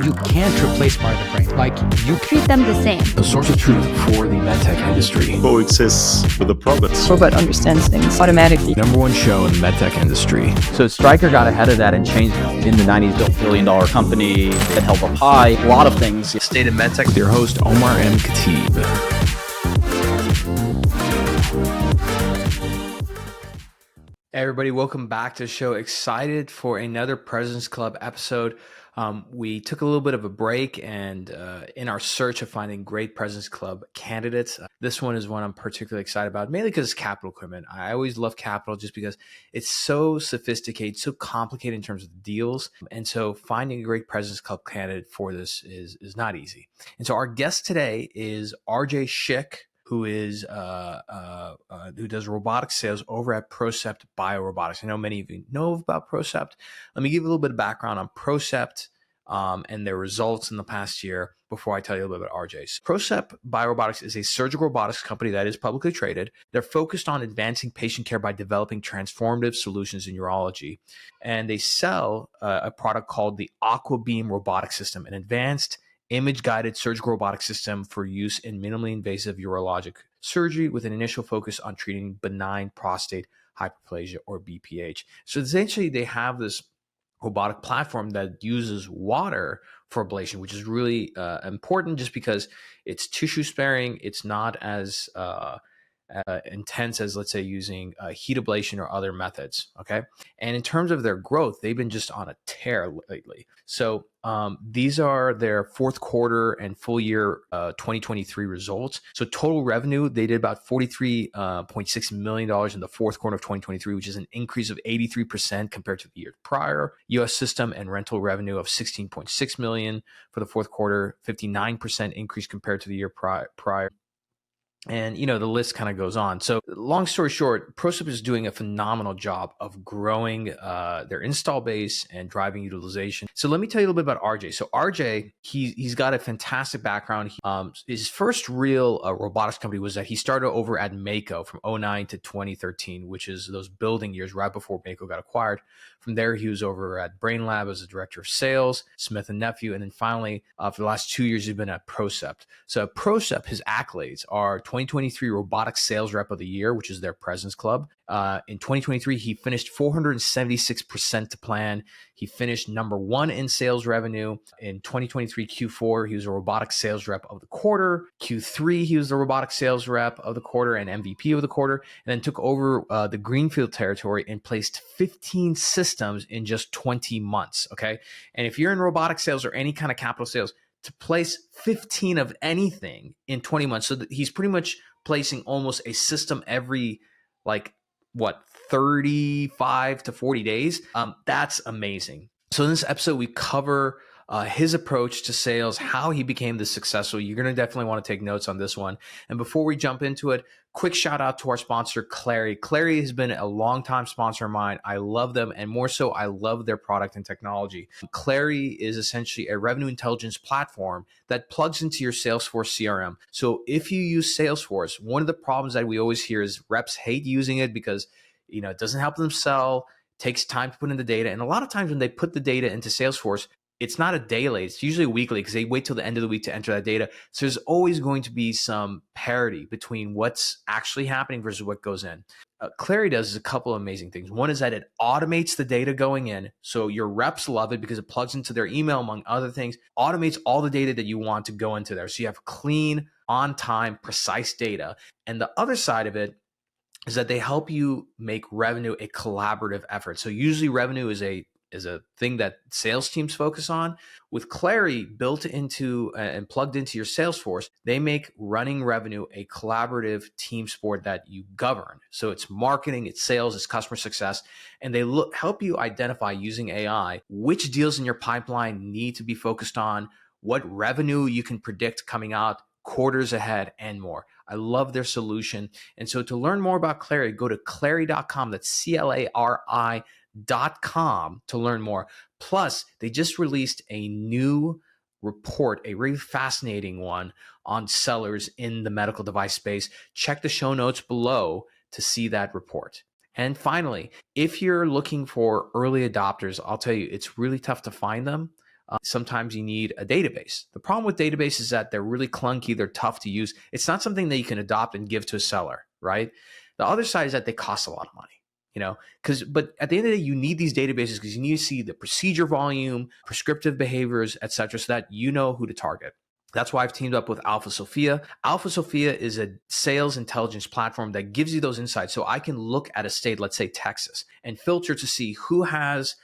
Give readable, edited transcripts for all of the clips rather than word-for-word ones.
You can't replace part of the brain. Like, you treat them the same. The source of truth for the medtech industry. Coexists with the prophets. Robot understands things automatically. Number one show in the medtech industry. So Stryker got ahead of that and changed in the 90s, built $1 billion company that held up high, a lot of things. State of MedTech. With your host, Omar and Khateeb. Hey everybody, welcome back to the show. Excited for another President's Club episode. We took a little bit of a break and in our search of finding great President's Club candidates, this one is one I'm particularly excited about, mainly because it's capital equipment. I always love capital just because it's so sophisticated, so complicated in terms of deals. And so finding a great President's Club candidate for this is not easy. And so our guest today is RJ Schick, who is who does robotics sales over at Procept BioRobotics. I know many of you know about Procept. Let me give you a little bit of background on Procept and their results in the past year before I tell you a little bit about RJ's. Procept BioRobotics is a surgical robotics company that is publicly traded. They're focused on advancing patient care by developing transformative solutions in urology. And they sell a product called the AquaBeam robotic system, an advanced image-guided surgical robotic system for use in minimally invasive urologic surgery with an initial focus on treating benign prostate hyperplasia or BPH. So essentially they have this robotic platform that uses water for ablation, which is really important just because it's tissue sparing. It's not as intense as, let's say, using heat ablation or other methods. Okay. And in terms of their growth, they've been just on a tear lately. So these are their fourth quarter and full year 2023 results. So total revenue, they did about $43.6 million in the fourth quarter of 2023, which is an increase of 83% compared to the year prior. US system and rental revenue of $16.6 million for the fourth quarter, 59% increase compared to the year prior. And, you know, the list kind of goes on. So long story short, Procept is doing a phenomenal job of growing their install base and driving utilization. So let me tell you a little bit about RJ. So RJ, he's got a fantastic background. His first real robotics company was that he started over at Mako from 2009 to 2013, which is those building years right before Mako got acquired. From there, he was over at BrainLab as a director of sales, Smith & Nephew. And then finally, for the last 2 years, he's been at Procept. So at Procept, his accolades are 2023 Robotics Sales Rep of the Year, which is their President's Club. In 2023, he finished 476% to plan. He finished number one in sales revenue. In 2023 Q4, he was a Robotics Sales Rep of the quarter. Q3, he was the Robotics Sales Rep of the quarter and MVP of the quarter, and then took over the Greenfield territory and placed 15 systems in just 20 months. Okay. And if you're in robotic sales or any kind of capital sales, to place 15 of anything in 20 months. So that he's pretty much placing almost a system every 35 to 40 days. That's amazing. So in this episode, we cover his approach to sales, how he became this successful. You're going to definitely want to take notes on this one. And before we jump into it, quick shout out to our sponsor, Clari. Clari has been a longtime sponsor of mine. I love them. And more so, I love their product and technology. Clari is essentially a revenue intelligence platform that plugs into your Salesforce CRM. So if you use Salesforce, one of the problems that we always hear is reps hate using it because, you know, it doesn't help them sell, takes time to put in the data. And a lot of times when they put the data into Salesforce, it's not a daily, it's usually weekly because they wait till the end of the week to enter that data. So there's always going to be some parity between what's actually happening versus what goes in. Clari does a couple of amazing things. One is that it automates the data going in. So your reps love it because it plugs into their email, among other things, automates all the data that you want to go into there. So you have clean, on time, precise data. And the other side of it is that they help you make revenue a collaborative effort. So usually revenue is a thing that sales teams focus on. With Clari built into and plugged into your Salesforce, they make running revenue a collaborative team sport that you govern. So it's marketing, it's sales, it's customer success, and they help you identify using AI which deals in your pipeline need to be focused on, what revenue you can predict coming out quarters ahead, and more. I love their solution. And so to learn more about Clari, go to clari.com. That's CLARI.com to learn more. Plus, they just released a new report, a really fascinating one on sellers in the medical device space. Check the show notes below to see that report. And finally, if you're looking for early adopters, I'll tell you, it's really tough to find them. Sometimes you need a database. The problem with databases is that they're really clunky. They're tough to use. It's not something that you can adopt and give to a seller, right? The other side is that they cost a lot of money, but at the end of the day, you need these databases because you need to see the procedure volume, prescriptive behaviors, et cetera, so that you know who to target. That's why I've teamed up with Alpha Sophia. Alpha Sophia is a sales intelligence platform that gives you those insights. So I can look at a state, let's say Texas, and filter to see who has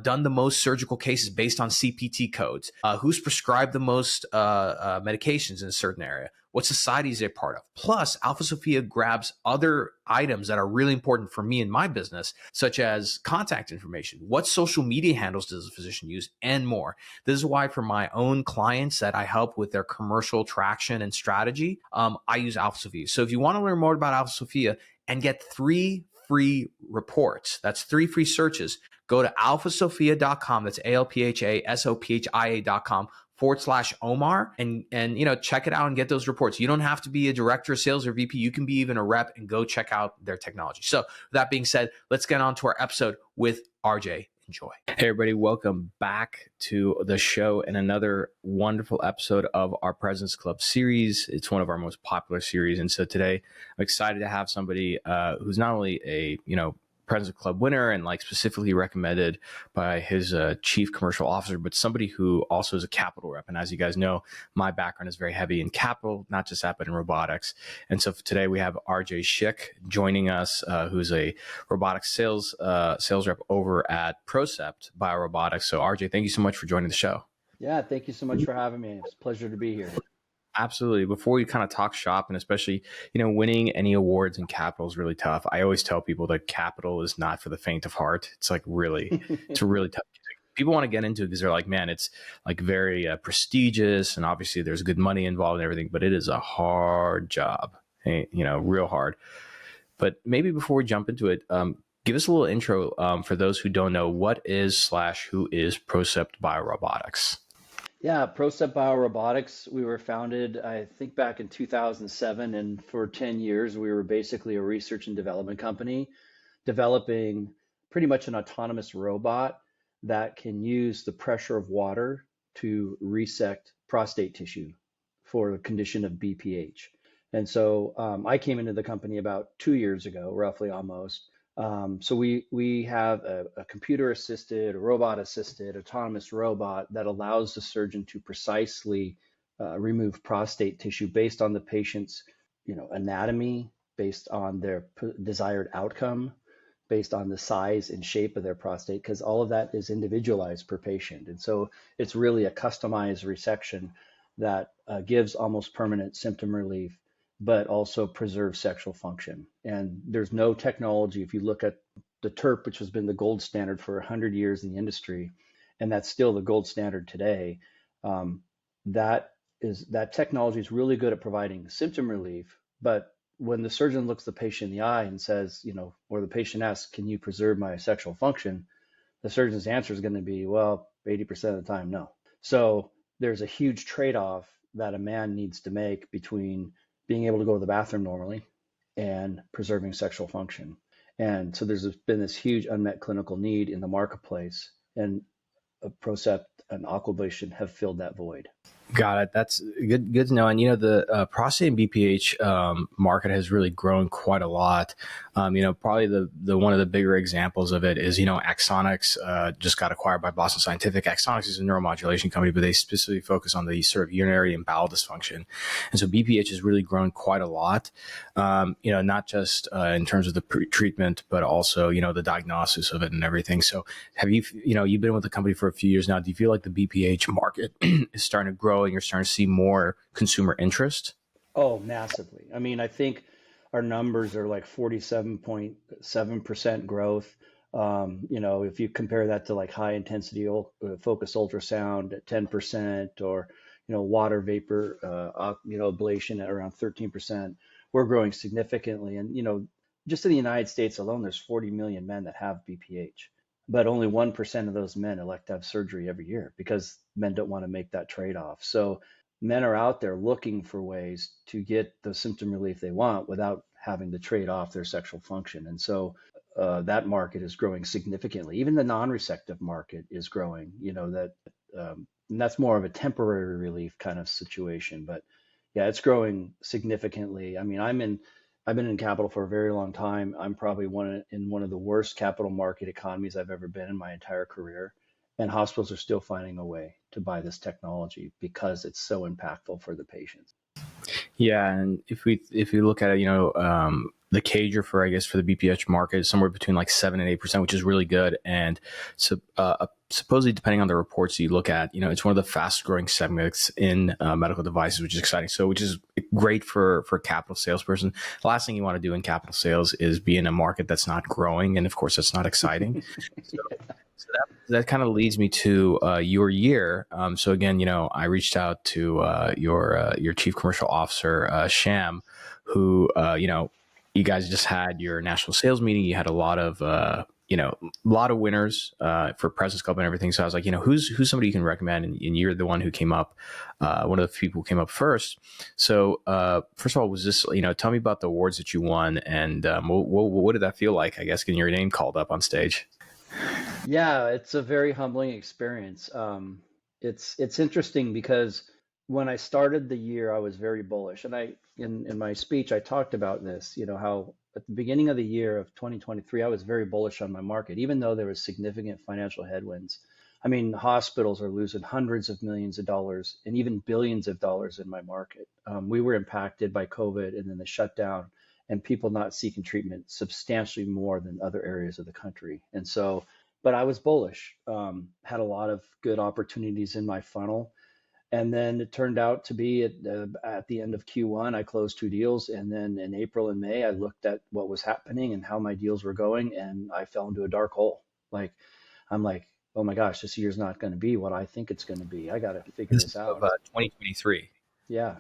done the most surgical cases based on CPT codes, who's prescribed the most medications in a certain area, what societies they're part of. Plus, Alpha Sophia grabs other items that are really important for me in my business, such as contact information, what social media handles does a physician use, and more. This is why for my own clients that I help with their commercial traction and strategy, I use Alpha Sophia. So if you want to learn more about Alpha Sophia and get 3 free reports, that's 3 free searches, go to alphasophia.com. That's alphasophia.com/Omar and check it out and get those reports. You don't have to be a director of sales or VP. You can be even a rep and go check out their technology. So with that being said, let's get on to our episode with RJ. Enjoy. Hey everybody, welcome back to the show and another wonderful episode of our Presence Club series. It's one of our most popular series. And so today I'm excited to have somebody who's not only a, Presence Club winner and specifically recommended by his chief commercial officer, but somebody who also is a capital rep. And as you guys know, my background is very heavy in capital, not just that, but in robotics. And so today we have RJ Schick joining us, who's a robotics sales rep over at Procept BioRobotics. So RJ, thank you so much for joining the show. Yeah, thank you so much for having me. It's a pleasure to be here. Absolutely. Before we kind of talk shop, and especially, winning any awards in capital is really tough. I always tell people that capital is not for the faint of heart. It's it's really tough. People want to get into it because they're like, man, it's very prestigious. And obviously there's good money involved and everything, but it is a hard job, real hard. But maybe before we jump into it, give us a little intro for those who don't know what is/who is Procept BioRobotics. Yeah, Procept BioRobotics, we were founded, I think, back in 2007. And for 10 years, we were basically a research and development company developing pretty much an autonomous robot that can use the pressure of water to resect prostate tissue for the condition of BPH. And so I came into the company about 2 years ago, roughly almost. So we have a computer-assisted, robot-assisted, autonomous robot that allows the surgeon to precisely remove prostate tissue based on the patient's, anatomy, based on their desired outcome, based on the size and shape of their prostate, because all of that is individualized per patient. And so it's really a customized resection that gives almost permanent symptom relief, but also preserve sexual function. And there's no technology. If you look at the TURP, which has been the gold standard for 100 years in the industry, and that's still the gold standard today, that technology is really good at providing symptom relief. But when the surgeon looks the patient in the eye and says, or the patient asks, can you preserve my sexual function? The surgeon's answer is going to be, well, 80% of the time, no. So there's a huge trade-off that a man needs to make between being able to go to the bathroom normally and preserving sexual function. And so there's been this huge unmet clinical need in the marketplace, and Procept and Aquablation have filled that void. Got it. That's good to know. And, the prostate and BPH market has really grown quite a lot. Probably the one of the bigger examples of it is, Axonics just got acquired by Boston Scientific. Axonics is a neuromodulation company, but they specifically focus on the sort of urinary and bowel dysfunction. And so BPH has really grown quite a lot, not just in terms of the treatment, but also, the diagnosis of it and everything. So have you, you've been with the company for a few years now. Do you feel like the BPH market is starting to grow and you're starting to see more consumer interest? Oh, massively. I mean, I think our numbers are like 47.7% growth. If you compare that to high intensity focused ultrasound at 10%, or, water vapor, ablation at around 13%, we're growing significantly. And, just in the United States alone, there's 40 million men that have BPH. But only 1% of those men elect to have surgery every year because men don't want to make that trade-off. So men are out there looking for ways to get the symptom relief they want without having to trade off their sexual function. And so that market is growing significantly. Even the non-resective market is growing, that and that's more of a temporary relief kind of situation. But yeah, it's growing significantly. I mean, I've been in capital for a very long time. I'm probably in one of the worst capital market economies I've ever been in my entire career. And hospitals are still finding a way to buy this technology because it's so impactful for the patients. Yeah, and if we look at it, the CAGR for the BPH market is somewhere between like 7 and 8%, which is really good. And so supposedly, depending on the reports you look at, it's one of the fastest growing segments in medical devices, which is exciting. So, which is great for a capital salesperson. The last thing you want to do in capital sales is be in a market that's not growing, and of course, that's not exciting. So that kind of leads me to your year. So again, I reached out to your chief commercial officer, Sham, who you guys just had your national sales meeting. You had a lot of winners for President's Club and everything. So I was like, who's somebody you can recommend? And you're the one who came up, one of the people who came up first. So first of all, was this, tell me about the awards that you won, and what did that feel like, I guess, getting your name called up on stage? Yeah, it's a very humbling experience. It's interesting because when I started the year, I was very bullish, and in my speech I talked about this. How at the beginning of the year of 2023, I was very bullish on my market, even though there was significant financial headwinds. I mean, hospitals are losing hundreds of millions of dollars and even billions of dollars in my market. We were impacted by COVID and then the shutdown, and people not seeking treatment substantially more than other areas of the country. And so, but I was bullish, had a lot of good opportunities in my funnel. And then it turned out to be at the end of Q1, I closed 2 deals. And then in April and May, I looked at what was happening and how my deals were going, and I fell into a dark hole. I'm like, oh my gosh, this year's not going to be what I think it's going to be. I got to figure this out. 2023. Yeah.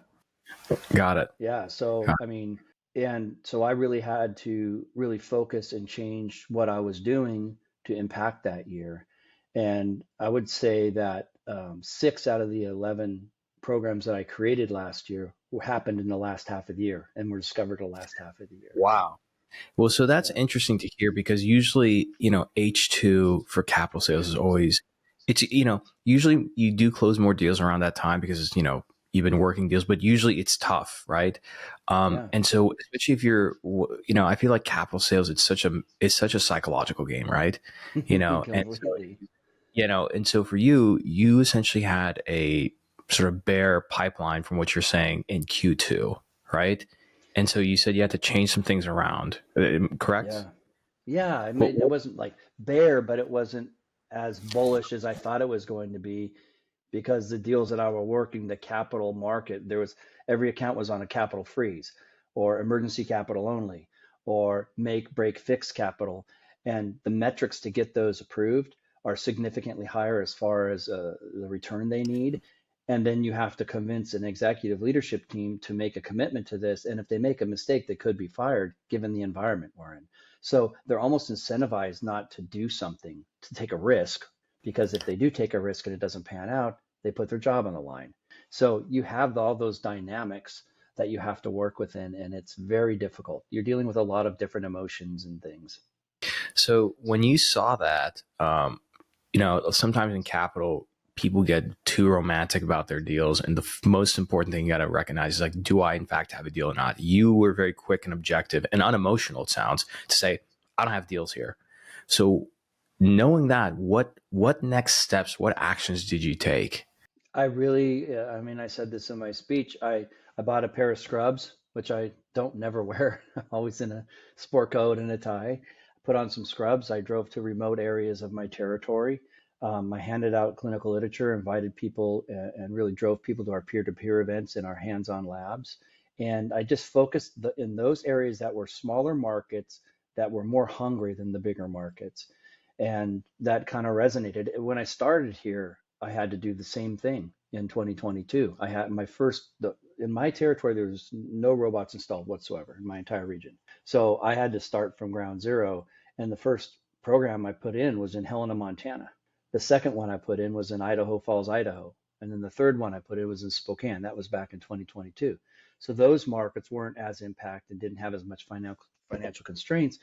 Got it. Yeah. So, I mean, and so I really had to really focus and change what I was doing to impact that year. And I would say that 6 out of the 11 programs that I created last year happened in the last half of the year and were discovered the last half of the year. Wow. Well, so that's interesting to hear, because usually, H2 for capital sales is always, usually you do close more deals around that time because it's, you've been working deals, but usually it's tough, right? And so, especially if you're, I feel like capital sales, it's such a psychological game, right? And so for you essentially had a sort of bare pipeline from what you're saying in Q2, right? And so you said you had to change some things around, correct? Yeah. I mean, it wasn't like bare, but it wasn't as bullish as I thought it was going to be, because the deals that I were working, the capital market, every account was on a capital freeze or emergency capital only or make, break, fix capital. And the metrics to get those approved are significantly higher as far as the return they need. And then you have to convince an executive leadership team to make a commitment to this. And if they make a mistake, they could be fired given the environment we're in. So they're almost incentivized not to do something, to take a risk, because if they do take a risk and it doesn't pan out, they put their job on the line. So you have all those dynamics that you have to work within, and it's very difficult. You're dealing with a lot of different emotions and things. So when you saw that, sometimes in capital, people get too romantic about their deals. And the most important thing you got to recognize is, like, do I in fact have a deal or not? You were very quick and objective and unemotional, it sounds, to say, I don't have deals here. So knowing that, what next steps, what actions did you take? I said this in my speech. I bought a pair of scrubs, which I don't never wear. I'm always in a sport coat and a tie. I put on some scrubs. I drove to remote areas of my territory. I handed out clinical literature, invited people, and really drove people to our peer-to-peer events and our hands-on labs. And I just focused in those areas that were smaller markets that were more hungry than the bigger markets. And that kind of resonated. When I started here, I had to do the same thing in 2022. I had in my territory, there was no robots installed whatsoever in my entire region. So I had to start from ground zero. And the first program I put in was in Helena, Montana. The second one I put in was in Idaho Falls, Idaho. And then the third one I put in was in Spokane. That was back in 2022. So those markets weren't as impacted, didn't have as much financial constraints.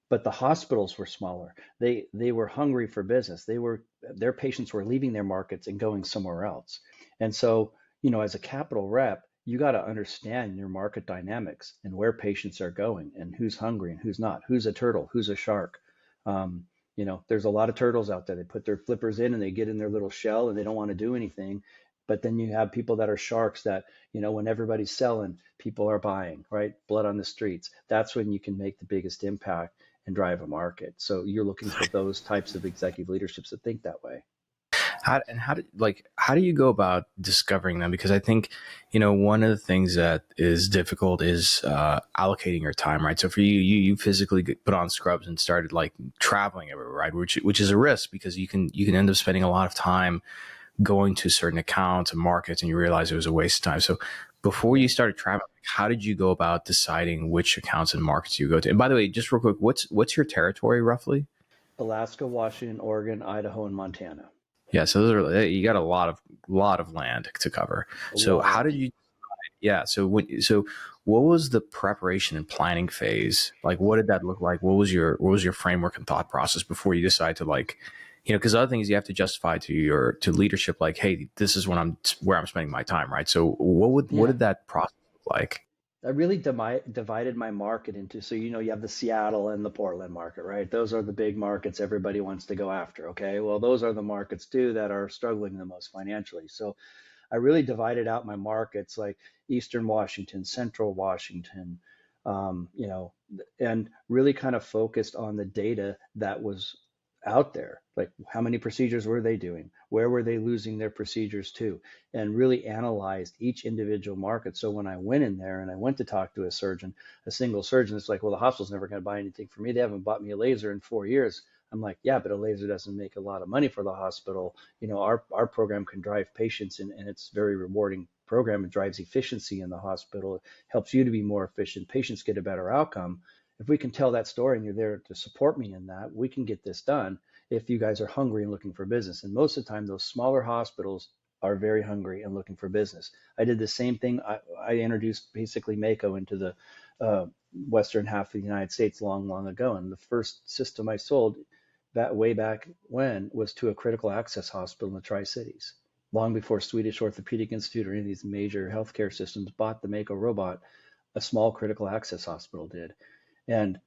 but the hospitals were smaller. They were hungry for business. Their patients were leaving their markets and going somewhere else. And so, as a capital rep, you got to understand your market dynamics and where patients are going and who's hungry and who's not, who's a turtle, who's a shark. There's a lot of turtles out there. They put their flippers in and they get in their little shell and they don't want to do anything. But then you have people that are sharks that, when everybody's selling, people are buying, right? Blood on the streets. That's when you can make the biggest impact and drive a market. So you're looking for those types of executive leaderships that think that way. How do you go about discovering them? Because I think, one of the things that is difficult is allocating your time, right? So for you physically put on scrubs and started like traveling everywhere, right? Which is a risk because you can end up spending a lot of time going to certain accounts and markets, and you realize it was a waste of time. So before you started traveling, how did you go about deciding which accounts and markets you go to? And by the way, just real quick, what's your territory roughly? Alaska, Washington, Oregon, Idaho, and Montana. Yeah, so you got a lot of land to cover. So how did you? Yeah, so what was the preparation and planning phase? Like, what did that look like? What was your framework and thought process before you decide to because the other thing is you have to justify to leadership, like, hey, this is where I'm spending my time, right? So what did that process look like? I really divided my market into, so you have the Seattle and the Portland market, right? Those are the big markets everybody wants to go after, okay? Well, those are the markets too that are struggling the most financially. So I really divided out my markets like Eastern Washington, Central Washington, and really kind of focused on the data that was out there, like how many procedures were they doing, where were they losing their procedures to, and really analyzed each individual market. So when I went in there and I went to talk to a single surgeon, it's like, well, the hospital's never going to buy anything for me. They haven't bought me a laser in 4 years. I'm like, yeah, but a laser doesn't make a lot of money for the hospital. Our program can drive patients, and it's a very rewarding program. It drives efficiency in the hospital. It helps you to be more efficient. Patients get a better outcome. If we can tell that story and you're there to support me in that, we can get this done if you guys are hungry and looking for business. And most of the time, those smaller hospitals are very hungry and looking for business. I did the same thing. I introduced basically Mako into the western half of the United States long ago. And the first system I sold that way back when was to a critical access hospital in the Tri-Cities. Long before Swedish Orthopedic Institute or any of these major healthcare systems bought the Mako robot, a small critical access hospital did. And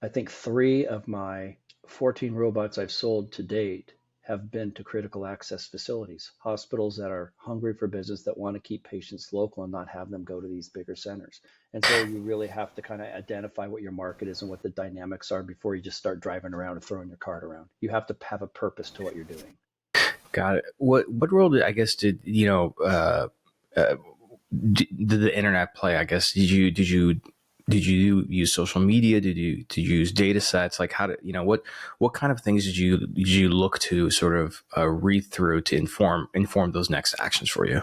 I think 3 of my 14 robots I've sold to date have been to critical access facilities, hospitals that are hungry for business, that want to keep patients local and not have them go to these bigger centers. And so you really have to kind of identify what your market is and what the dynamics are before you just start driving around and throwing your cart around. You have to have a purpose to what you're doing. Got it. What role did the internet play? I guess did you use social media? Did you use data sets? Like what kind of things did you look to sort of read through to inform those next actions for you?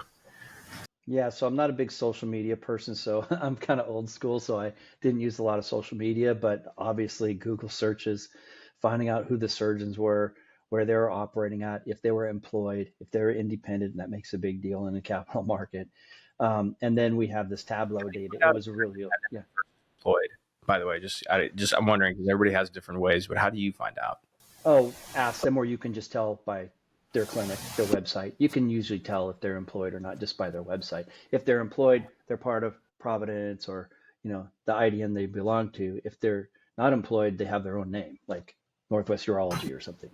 Yeah, so I'm not a big social media person, so I'm kind of old school, so I didn't use a lot of social media, but obviously Google searches, finding out who the surgeons were, where they were operating at, if they were employed, if they were independent, and that makes a big deal in the capital market. And then we have this Tableau data. It was really, yeah. Employed, by the way, I'm wondering, because everybody has different ways, but how do you find out? Oh, ask them, or you can just tell by their clinic, their website. You can usually tell if they're employed or not just by their website. If they're employed, they're part of Providence or, the IDN they belong to. If they're not employed, they have their own name, like Northwest Urology or something.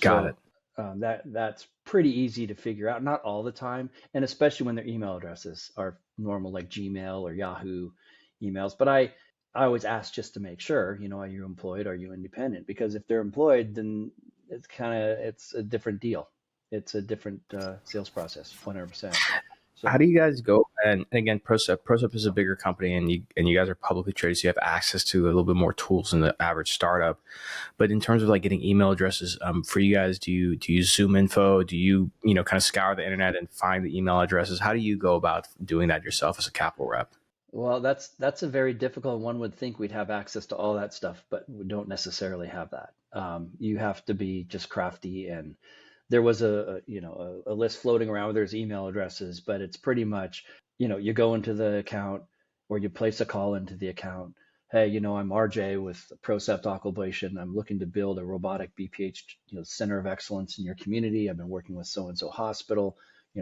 Got it. That's pretty easy to figure out, not all the time, and especially when their email addresses are normal, like Gmail or Yahoo emails. But I always ask just to make sure, are you employed? Are you independent? Because if they're employed, then it's a different deal. It's a different sales process, 100%. So, how do you guys go? And again, Procept is a bigger company, and you guys are publicly traded, so you have access to a little bit more tools than the average startup. But in terms of like getting email addresses, for you guys, do you use Zoom Info? Do you kind of scour the internet and find the email addresses? How do you go about doing that yourself as a capital rep? Well, that's a very difficult. One would think we'd have access to all that stuff, but we don't necessarily have that. You have to be just crafty, and there was a list floating around where there's email addresses, but it's pretty much, you go into the account or you place a call into the account. hey, I'm RJ with Procept Aquablation. I'm looking to build a robotic BPH, center of excellence in your community. I've been working with so-and-so hospital.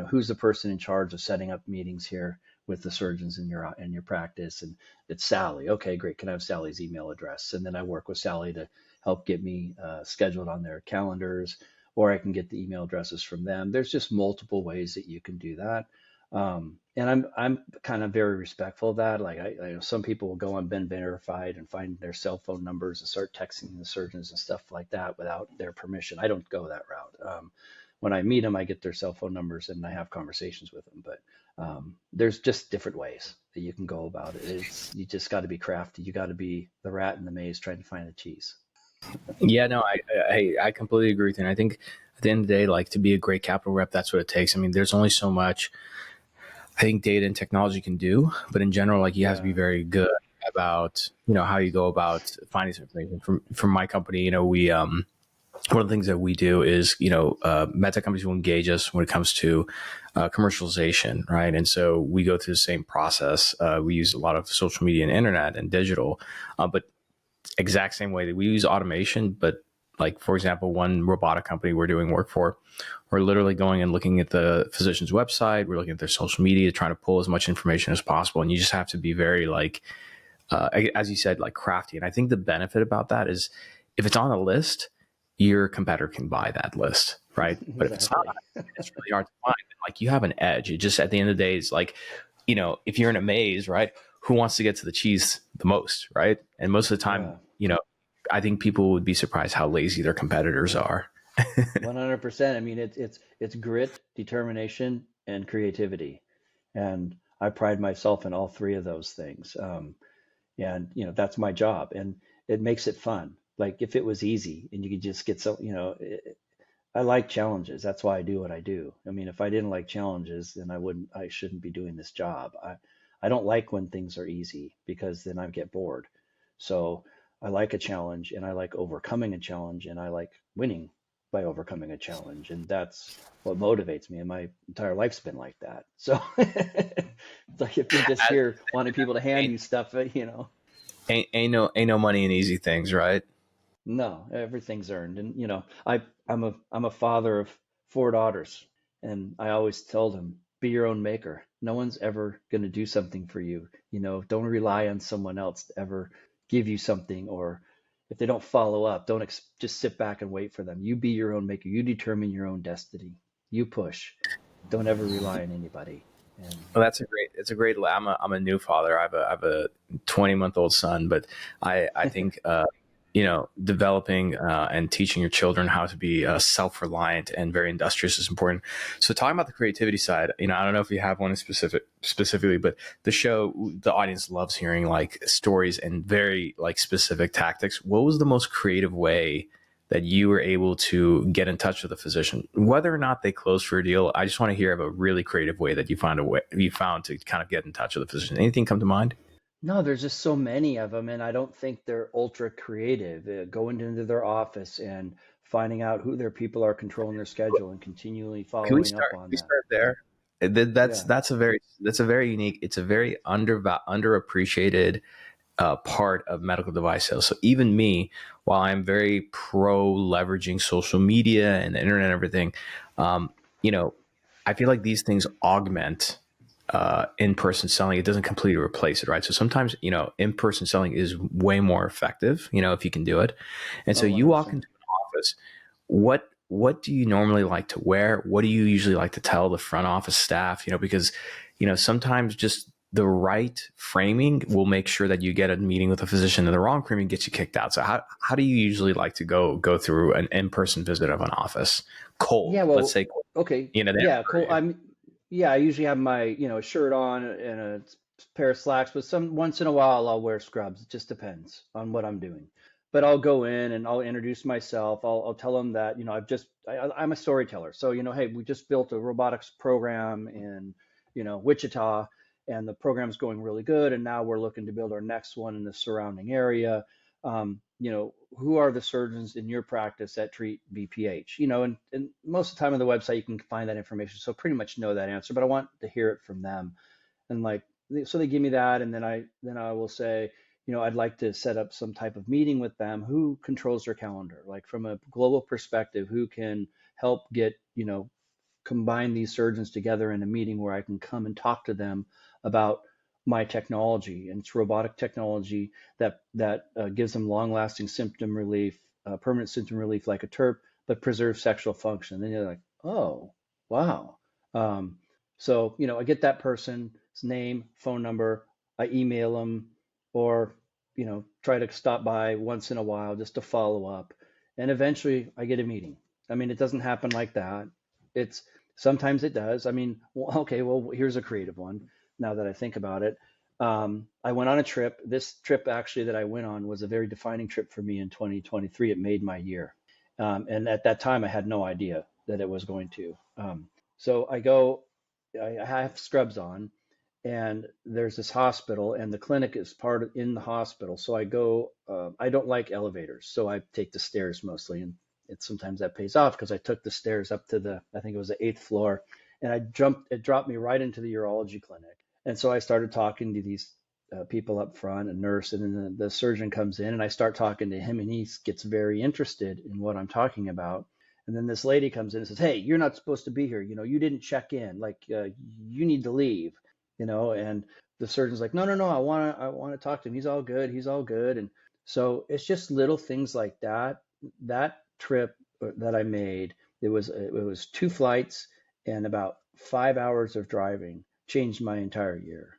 Who's the person in charge of setting up meetings here with the surgeons in your practice? And it's Sally. Okay, great. Can I have Sally's email address? And then I work with Sally to help get me scheduled on their calendars, or I can get the email addresses from them. There's just multiple ways that you can do that. And I'm kind of very respectful of that. Like I know some people will go on Ben Verified and find their cell phone numbers and start texting the surgeons and stuff like that without their permission. I don't go that route. When I meet them, I get their cell phone numbers and I have conversations with them. But there's just different ways that you can go about it. You just got to be crafty. You got to be the rat in the maze trying to find the cheese. Yeah, no, I completely agree with you. And I think at the end of the day, like, to be a great capital rep, that's what it takes. I mean, there's only so much I think data and technology can do, but in general, like, you have to be very good about, how you go about finding this information. From my company, we, one of the things that we do is, medtech companies will engage us when it comes to commercialization, right? And so we go through the same process. We use a lot of social media and internet and digital, but exact same way that we use automation. But like, for example, one robotic company we're doing work for, we're literally going and looking at the physician's website. We're looking at their social media, trying to pull as much information as possible. And you just have to be very, like, as you said, like, crafty. And I think the benefit about that is if it's on a list, your competitor can buy that list, right? But if it's not, it's really hard to find. Like, you have an edge. It just, at the end of the day, it's like, if you're in a maze, right? Who wants to get to the cheese the most, right? And most of the time, I think people would be surprised how lazy their competitors are. 100%. I mean, it's grit, determination, and creativity, and I pride myself in all three of those things. And that's my job, and it makes it fun. Like, if it was easy and you could just get I like challenges. That's why I do what I do. I mean, if I didn't like challenges, then I shouldn't be doing this job. I don't like when things are easy, because then I get bored. So I like a challenge, and I like overcoming a challenge, and I like winning by overcoming a challenge. And that's what motivates me. And my entire life's been like that. So it's like, if you're just here wanting people to hand you stuff, Ain't no money in easy things, right? No, everything's earned. And I'm a father of 4 daughters, and I always tell them, be your own maker. No one's ever going to do something for you. Don't rely on someone else to ever give you something, or if they don't follow up, don't just sit back and wait for them. You be your own maker. You determine your own destiny. You push. Don't ever rely on anybody. Well, it's a great. I'm a new father. I have a 20-month-old son, but I think developing and teaching your children how to be self-reliant and very industrious is important. So, talking about the creativity side, I don't know if you have one specifically, but the audience loves hearing, like, stories and very, like, specific tactics. What was the most creative way that you were able to get in touch with a physician, whether or not they closed for a deal? I just want to hear of a really creative way that you found to kind of get in touch with a physician. Anything come to mind? No, there's just so many of them, and I don't think they're ultra creative. Going into their office and finding out who their people are, controlling their schedule, and continually following up on that. We start there. That's a very unique. It's a very underappreciated part of medical device sales. So even me, while I'm very pro leveraging social media and the internet and everything, I feel like these things augment in-person selling. It doesn't completely replace it, right? So sometimes, in-person selling is way more effective, if you can do it. And so you walk into an office, what do you normally like to wear? What do you usually like to tell the front office staff? Because, sometimes just the right framing will make sure that you get a meeting with a physician, and the wrong framing gets you kicked out. So how do you usually like to go through an in-person visit of an office? Cold, let's say cold. Okay. Cold. I usually have my, shirt on and a pair of slacks, but once in a while I'll wear scrubs. It just depends on what I'm doing. But I'll go in and I'll introduce myself. I'll tell them that, I'm a storyteller. So, hey, we just built a robotics program in, Wichita, and the program's going really good. And now we're looking to build our next one in the surrounding area. Who are the surgeons in your practice that treat BPH? And most of the time on the website, you can find that information. So pretty much know that answer, but I want to hear it from them. And so they give me that. And then I will say, I'd like to set up some type of meeting with them. Who controls their calendar? Like from a global perspective, who can help get, combine these surgeons together in a meeting where I can come and talk to them about my technology, and it's robotic technology that gives them long-lasting symptom relief, permanent symptom relief like a TERP, but preserves sexual function. Then you're like, oh, wow. So, I get that person's name, phone number, I email them, or, try to stop by once in a while just to follow up. And eventually I get a meeting. I mean, it doesn't happen like that. It's sometimes it does. I mean, okay, well, here's a creative one now that I think about it. I went on a trip. This trip actually that I went on was a very defining trip for me in 2023. It made my year. And at that time, I had no idea that it was going to. So I go, I have scrubs on, and there's this hospital, and the clinic is in the hospital. So I go, I don't like elevators, so I take the stairs mostly. And sometimes that pays off because I took the stairs up to I think it was the 8th floor, and it dropped me right into the urology clinic. And so I started talking to these people up front, a nurse, and then the surgeon comes in, and I start talking to him, and he gets very interested in what I'm talking about. And then this lady comes in and says, hey, you're not supposed to be here. You didn't check in. Like, you need to leave, and the surgeon's like, no, I want to talk to him. He's all good. He's all good. And so it's just little things like that. That trip that I made, it was 2 flights and about 5 hours of driving changed my entire year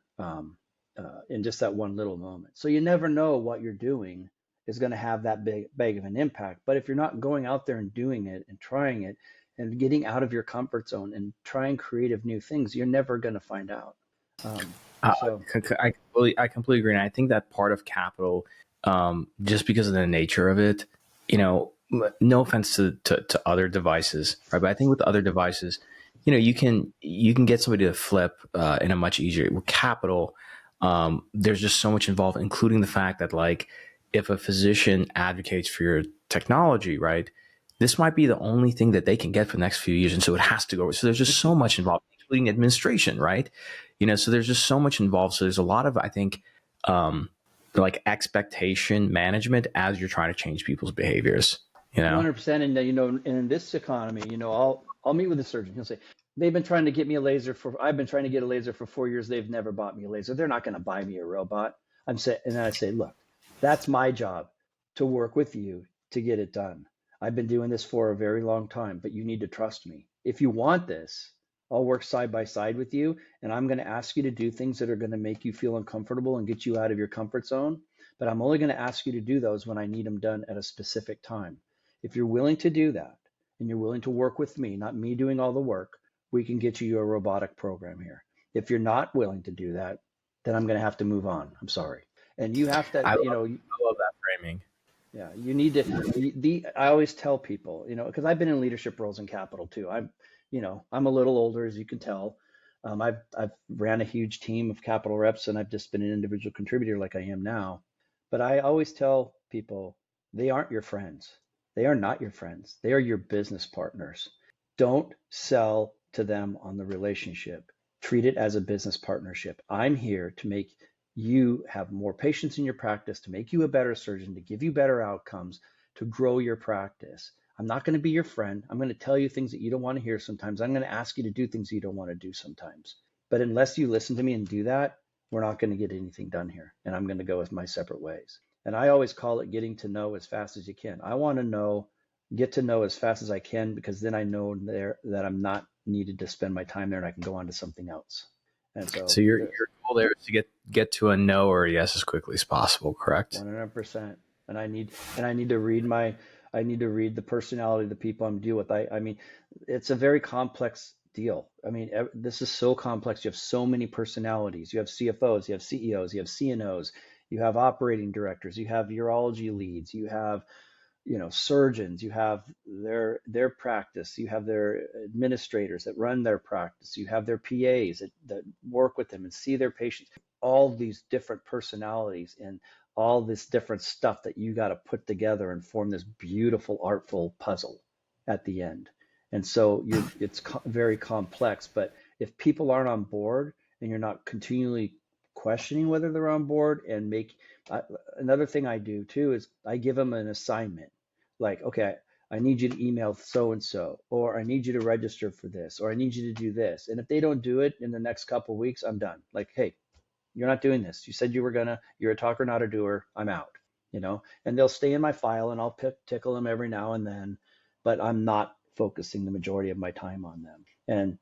in just that one little moment. So you never know what you're doing is going to have that big of an impact. But if you're not going out there and doing it and trying it and getting out of your comfort zone and trying creative new things, you're never going to find out. So I completely agree. And I think that part of capital, just because of the nature of it, no offense to other devices, right? But I think with other devices, you can get somebody to flip in a much easier. With capital, there's just so much involved, including the fact that, like, if a physician advocates for your technology, right, this might be the only thing that they can get for the next few years, and so it has to go. So there's just so much involved, including administration, right? So there's just so much involved. So there's a lot of, I think, like expectation management as you're trying to change people's behaviors. 100%. And in this economy, I'll meet with a surgeon. He'll say, I've been trying to get a laser for 4 years. They've never bought me a laser. They're not going to buy me a robot. And then I say, look, that's my job to work with you to get it done. I've been doing this for a very long time, but you need to trust me. If you want this, I'll work side by side with you, and I'm going to ask you to do things that are going to make you feel uncomfortable and get you out of your comfort zone. But I'm only going to ask you to do those when I need them done at a specific time. If you're willing to do that, and you're willing to work with me, not me doing all the work, we can get you a robotic program here. If you're not willing to do that, then I'm going to have to move on. I'm sorry. And you have to, I love that framing. Yeah, you need to. I always tell people, because I've been in leadership roles in capital too. I'm a little older, as you can tell. I've ran a huge team of capital reps, and I've just been an individual contributor like I am now. But I always tell people, they aren't your friends. They are not your friends. They are your business partners. Don't sell to them on the relationship. Treat it as a business partnership. I'm here to make you have more patients in your practice, to make you a better surgeon, to give you better outcomes, to grow your practice. I'm not going to be your friend. I'm going to tell you things that you don't want to hear sometimes. I'm going to ask you to do things you don't want to do sometimes. But unless you listen to me and do that, we're not going to get anything done here. And I'm going to go with my separate ways. And I always call it getting to know as fast as you can. I want to get to know as fast as I can, because then I know that I'm not needed to spend my time there and I can go on to something else. And so your goal there is to get to a no or a yes as quickly as possible, correct? 100%. And I need to read the personality of the people I'm dealing with. I mean, it's a very complex deal. I mean, this is so complex. You have so many personalities. You have CFOs, you have CEOs, you have CNOs, you have operating directors, you have urology leads, you have surgeons, you have their practice, you have their administrators that run their practice, you have their PAs that work with them and see their patients. All these different personalities and all this different stuff that you got to put together and form this beautiful, artful puzzle at the end. And so it's very complex. But if people aren't on board and you're not continually questioning whether they're on board and another thing I do too is I give them an assignment. Like, okay, I need you to email so-and-so, or I need you to register for this, or I need you to do this. And if they don't do it in the next couple of weeks, I'm done. Like, hey, you're not doing this. You said you were gonna, you're a talker, not a doer. I'm out, and they'll stay in my file and I'll tickle them every now and then, but I'm not focusing the majority of my time on them. And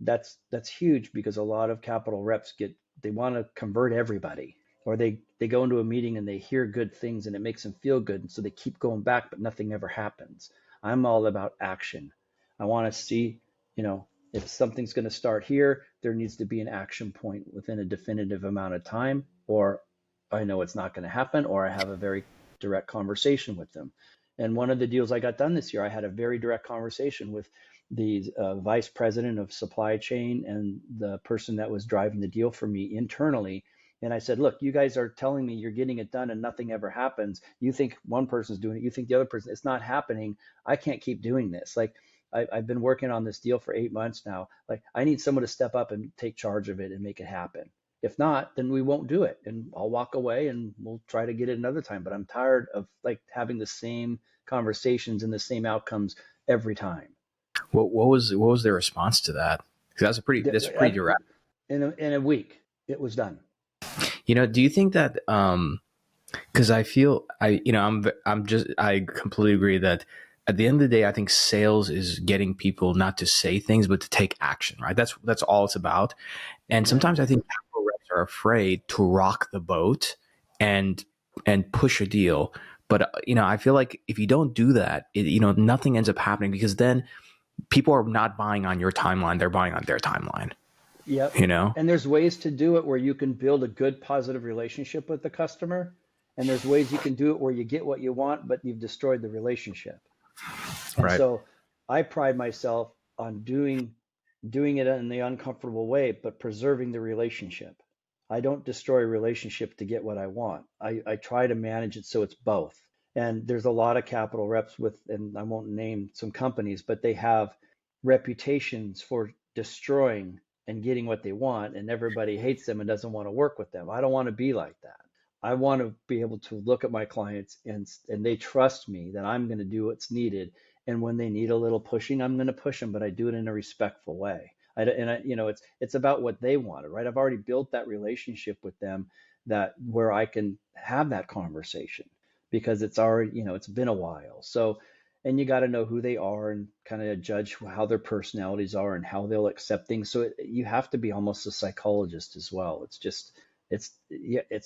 that's huge, because a lot of capital reps they want to convert everybody, or they go into a meeting and they hear good things and it makes them feel good. And so they keep going back, but nothing ever happens. I'm all about action. I want to see, if something's going to start here, there needs to be an action point within a definitive amount of time, or I know it's not going to happen, or I have a very direct conversation with them. And one of the deals I got done this year, I had a very direct conversation with the vice president of supply chain and the person that was driving the deal for me internally. And I said, look, you guys are telling me you're getting it done and nothing ever happens. You think one person's doing it, you think the other person, it's not happening. I can't keep doing this. Like, I've been working on this deal for 8 months now. Like, I need someone to step up and take charge of it and make it happen. If not, then we won't do it, and I'll walk away and we'll try to get it another time. But I'm tired of like having the same conversations and the same outcomes every time. What was their response to that? Because that's pretty direct. In a week, it was done. Do you think that? Because I feel I completely agree that at the end of the day, I think sales is getting people not to say things, but to take action, right? That's all it's about. And sometimes I think capital reps are afraid to rock the boat and push a deal. But, I feel like if you don't do that, nothing ends up happening, because then people are not buying on your timeline. They're buying on their timeline. Yep. And there's ways to do it where you can build a good, positive relationship with the customer. And there's ways you can do it where you get what you want, but you've destroyed the relationship. And right. So I pride myself on doing it in the uncomfortable way, but preserving the relationship. I don't destroy a relationship to get what I want. I try to manage it so it's both. And there's a lot of capital reps and I won't name some companies, but they have reputations for destroying and getting what they want, and everybody hates them and doesn't want to work with them. I don't want to be like that. I want to be able to look at my clients and they trust me that I'm going to do what's needed. And when they need a little pushing, I'm going to push them, but I do it in a respectful way. It's about what they wanted, right? I've already built that relationship with them where I can have that conversation, because it's already, it's been a while. So, and you got to know who they are and kind of judge how their personalities are and how they'll accept things. So you have to be almost a psychologist as well. It's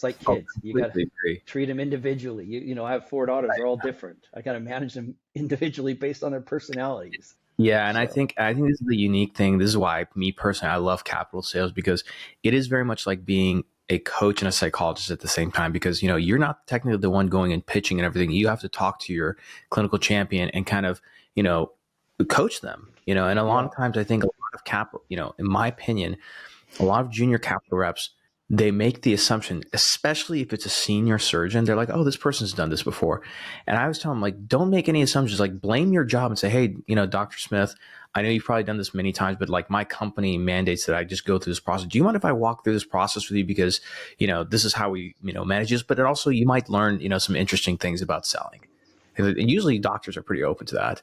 like kids. You got to treat them individually. I have 4 daughters. They're all different. I got to manage them individually based on their personalities. Yeah, and I think this is the unique thing. This is why me personally, I love capital sales, because it is very much like being a coach and a psychologist at the same time, because you're not technically the one going and pitching and everything. You have to talk to your clinical champion and kind of coach them. And a lot of times I think a lot of capital, in my opinion, a lot of junior capital reps, they make the assumption, especially if it's a senior surgeon, they're like, oh, this person's done this before. And I always tell them, like, don't make any assumptions, like blame your job and say, hey, Dr. Smith, I know you've probably done this many times, but like my company mandates that I just go through this process. Do you mind if I walk through this process with you? Because, this is how we, manage this, but it also, you might learn, some interesting things about selling. And usually doctors are pretty open to that,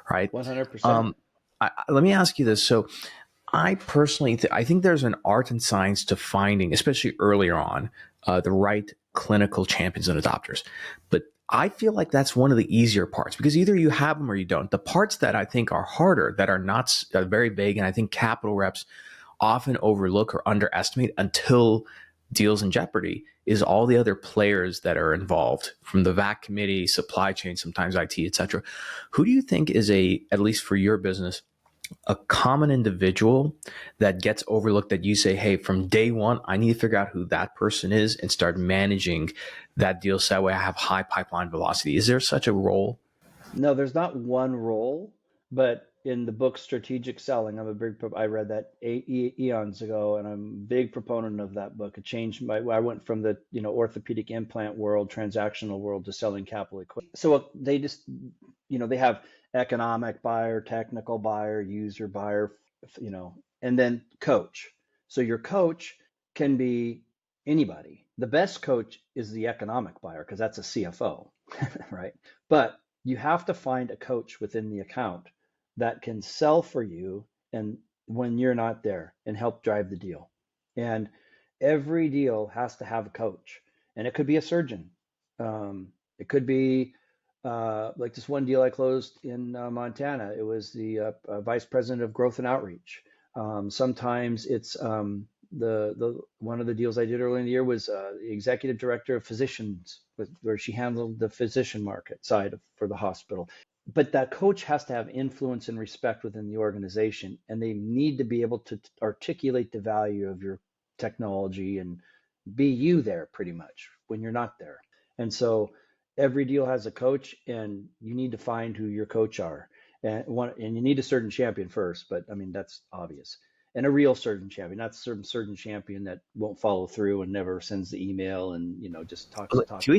right? 100%. Let me ask you this. So I personally, I think there's an art and science to finding, especially earlier on, the right clinical champions and adopters. But I feel like that's one of the easier parts, because either you have them or you don't. The parts that I think are harder, that are not very vague, and I think capital reps often overlook or underestimate until deals in jeopardy, is all the other players that are involved, from the VAC committee, supply chain, sometimes IT, et cetera. Who do you think is at least for your business, a common individual that gets overlooked, that you say, hey, from day one, I need to figure out who that person is and start managing that deal so that way I have high pipeline velocity? Is there such a role? No, there's not one role, but in the book Strategic Selling, I read that eons ago, and I'm a big proponent of that book. It changed I went from the orthopedic implant world, transactional world, to selling capital equipment. So they just, they have economic buyer, technical buyer, user buyer, and then coach. So your coach can be anybody. The best coach is the economic buyer because that's a CFO, right? But you have to find a coach within the account that can sell for you and when you're not there and help drive the deal. And every deal has to have a coach, and it could be a surgeon. It could be like this one deal I closed in Montana. It was the vice president of growth and outreach. Sometimes it's the one of the deals I did earlier in the year was the executive director of physicians, where she handled the physician market side for the hospital. But that coach has to have influence and respect within the organization, and they need to be able to articulate the value of your technology and be you there pretty much when you're not there. And so every deal has a coach, and you need to find who your coach are. And you need a surgeon champion first, but I mean, that's obvious. And a real surgeon champion, not some surgeon champion that won't follow through and never sends the email and, just talks the talk. Can we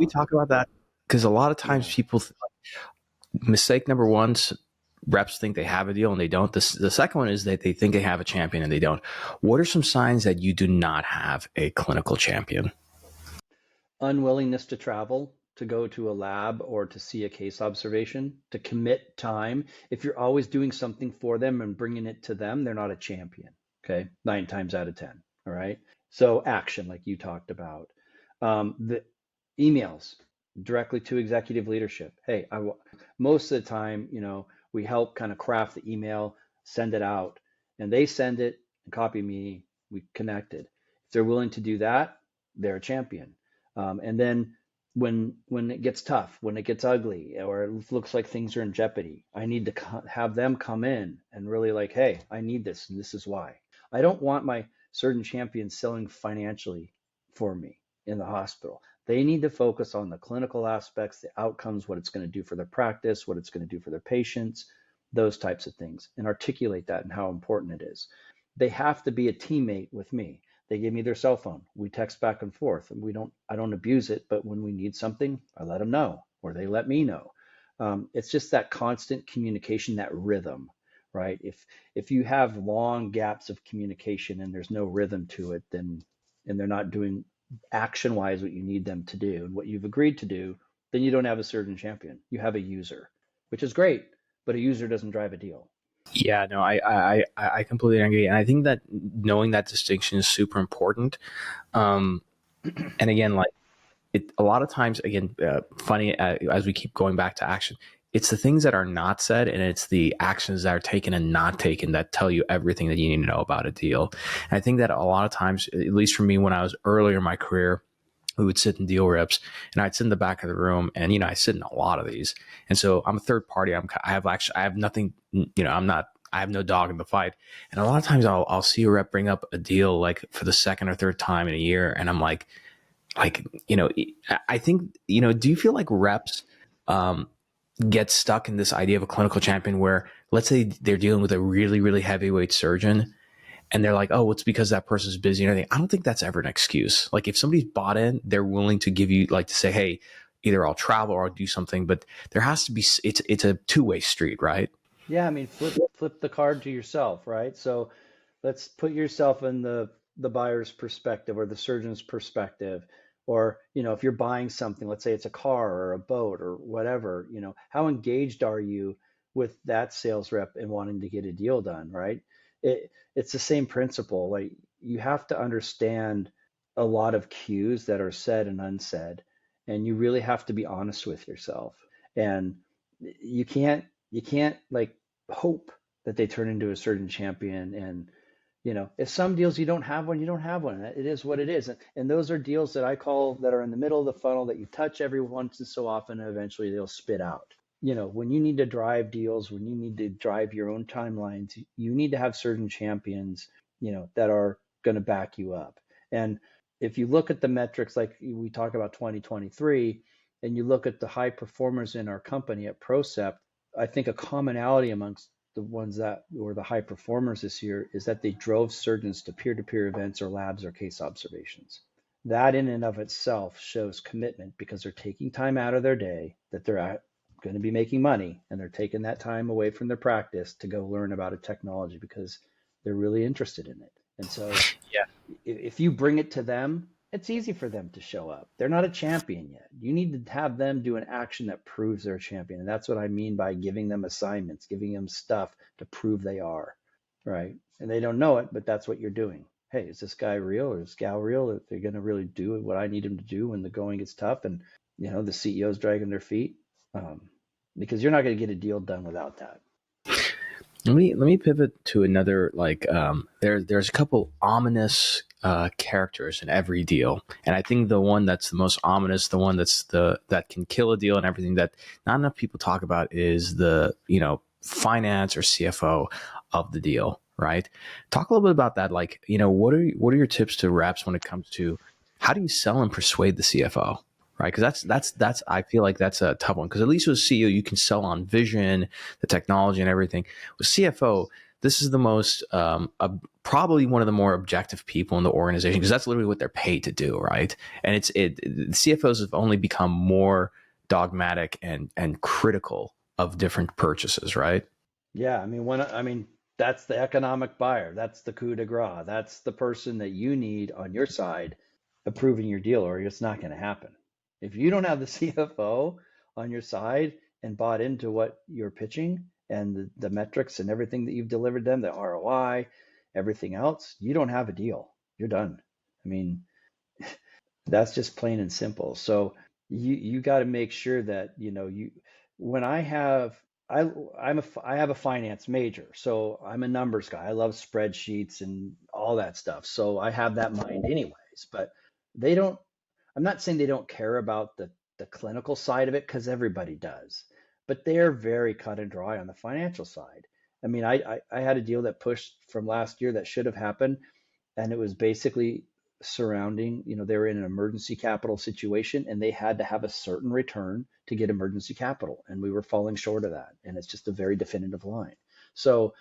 talk about that? Because a lot of times people, mistake number one, reps think they have a deal and they don't. The second one is that they think they have a champion and they don't. What are some signs that you do not have a clinical champion? Unwillingness to travel, to go to a lab or to see a case observation, to commit time. If you're always doing something for them and bringing it to them, they're not a champion. Okay, 9 times out of 10. All right. So action, like you talked about, the emails directly to executive leadership. Hey, most of the time, we help kind of craft the email, send it out, and they send it and copy me. We connected. If they're willing to do that, they're a champion. And then when it gets tough, when it gets ugly, or it looks like things are in jeopardy, I need to have them come in and really like, hey, I need this, and this is why. I don't want my surgeon champions selling financially for me in the hospital. They need to focus on the clinical aspects, the outcomes, what it's going to do for their practice, what it's going to do for their patients, those types of things, and articulate that and how important it is. They have to be a teammate with me. They give me their cell phone. We text back and forth, and I don't abuse it, but when we need something, I let them know, or they let me know. It's just that constant communication, that rhythm, right? If you have long gaps of communication and there's no rhythm to it, and they're not doing action-wise what you need them to do and what you've agreed to do, then you don't have a surgeon champion. You have a user, which is great, but a user doesn't drive a deal. Yeah, no, I completely agree. And I think that knowing that distinction is super important. And again, like a lot of times, again, funny, as we keep going back to action, it's the things that are not said and it's the actions that are taken and not taken that tell you everything that you need to know about a deal. And I think that a lot of times, at least for me, when I was earlier in my career, we would sit in deal reps and I'd sit in the back of the room, and, I sit in a lot of these. And so I'm a third party. I have nothing, I have no dog in the fight. And a lot of times I'll see a rep bring up a deal like for the second or third time in a year. And I'm like, I think, do you feel like reps, get stuck in this idea of a clinical champion where, let's say they're dealing with a really, really heavyweight surgeon and they're like, oh, it's because that person's busy and everything. I don't think that's ever an excuse. Like if somebody's bought in, they're willing to give you, like, to say, hey, either I'll travel or I'll do something, but there has to be, it's a two-way street, right? Yeah. I mean, flip the card to yourself, right? So let's put yourself in the buyer's perspective or the surgeon's perspective. Or, if you're buying something, let's say it's a car or a boat or whatever, how engaged are you with that sales rep and wanting to get a deal done, right? It's the same principle. Like you have to understand a lot of cues that are said and unsaid, and you really have to be honest with yourself. And you can't like hope that they turn into a surgeon champion. And if some deals you don't have one, you don't have one. It is what it is. And those are deals that I call that are in the middle of the funnel that you touch every once and so often, and eventually they'll spit out. When you need to drive deals, when you need to drive your own timelines, you need to have surgeon champions, that are going to back you up. And if you look at the metrics, like we talk about 2023, and you look at the high performers in our company at Procept, I think a commonality amongst the ones that were the high performers this year is that they drove surgeons to peer-to-peer events or labs or case observations. That in and of itself shows commitment because they're taking time out of their day that they're going to be making money, and they're taking that time away from their practice to go learn about a technology because they're really interested in it. And so if you bring it to them, it's easy for them to show up. They're not a champion yet. You need to have them do an action that proves they're a champion. And that's what I mean by giving them assignments, giving them stuff to prove they are, right? And they don't know it, but that's what you're doing. Hey, is this guy real or is this gal real? If they're going to really do what I need them to do when the going gets tough and, the CEO's dragging their feet, because you're not going to get a deal done without that. Let me pivot to another, there's a couple ominous characters in every deal, and I think the one that's the most ominous, the one that can kill a deal and everything that not enough people talk about is the finance or CFO of the deal, right? Talk a little bit about that. What are your tips to reps when it comes to how do you sell and persuade the CFO? Right, because that's I feel like that's a tough one, because at least with CEO you can sell on vision, the technology, and everything. With CFO, this is the most probably one of the more objective people in the organization, because that's literally what they're paid to do, right? And the CFOs have only become more dogmatic and critical of different purchases, right? Yeah, I mean that's the economic buyer, that's the coup de grace, that's the person that you need on your side approving your deal, or it's not going to happen. If you don't have the CFO on your side and bought into what you're pitching and the metrics and everything that you've delivered them, the ROI, everything else, you don't have a deal. You're done. I mean, that's just plain and simple. So you got to make sure that, when I have a finance major, so I'm a numbers guy. I love spreadsheets and all that stuff. So I have that mind anyways, but I'm not saying they don't care about the clinical side of it, because everybody does, but they're very cut and dry on the financial side. I mean, I had a deal that pushed from last year that should have happened, and it was basically surrounding, they were in an emergency capital situation and they had to have a certain return to get emergency capital, and we were falling short of that, and it's just a very definitive line. So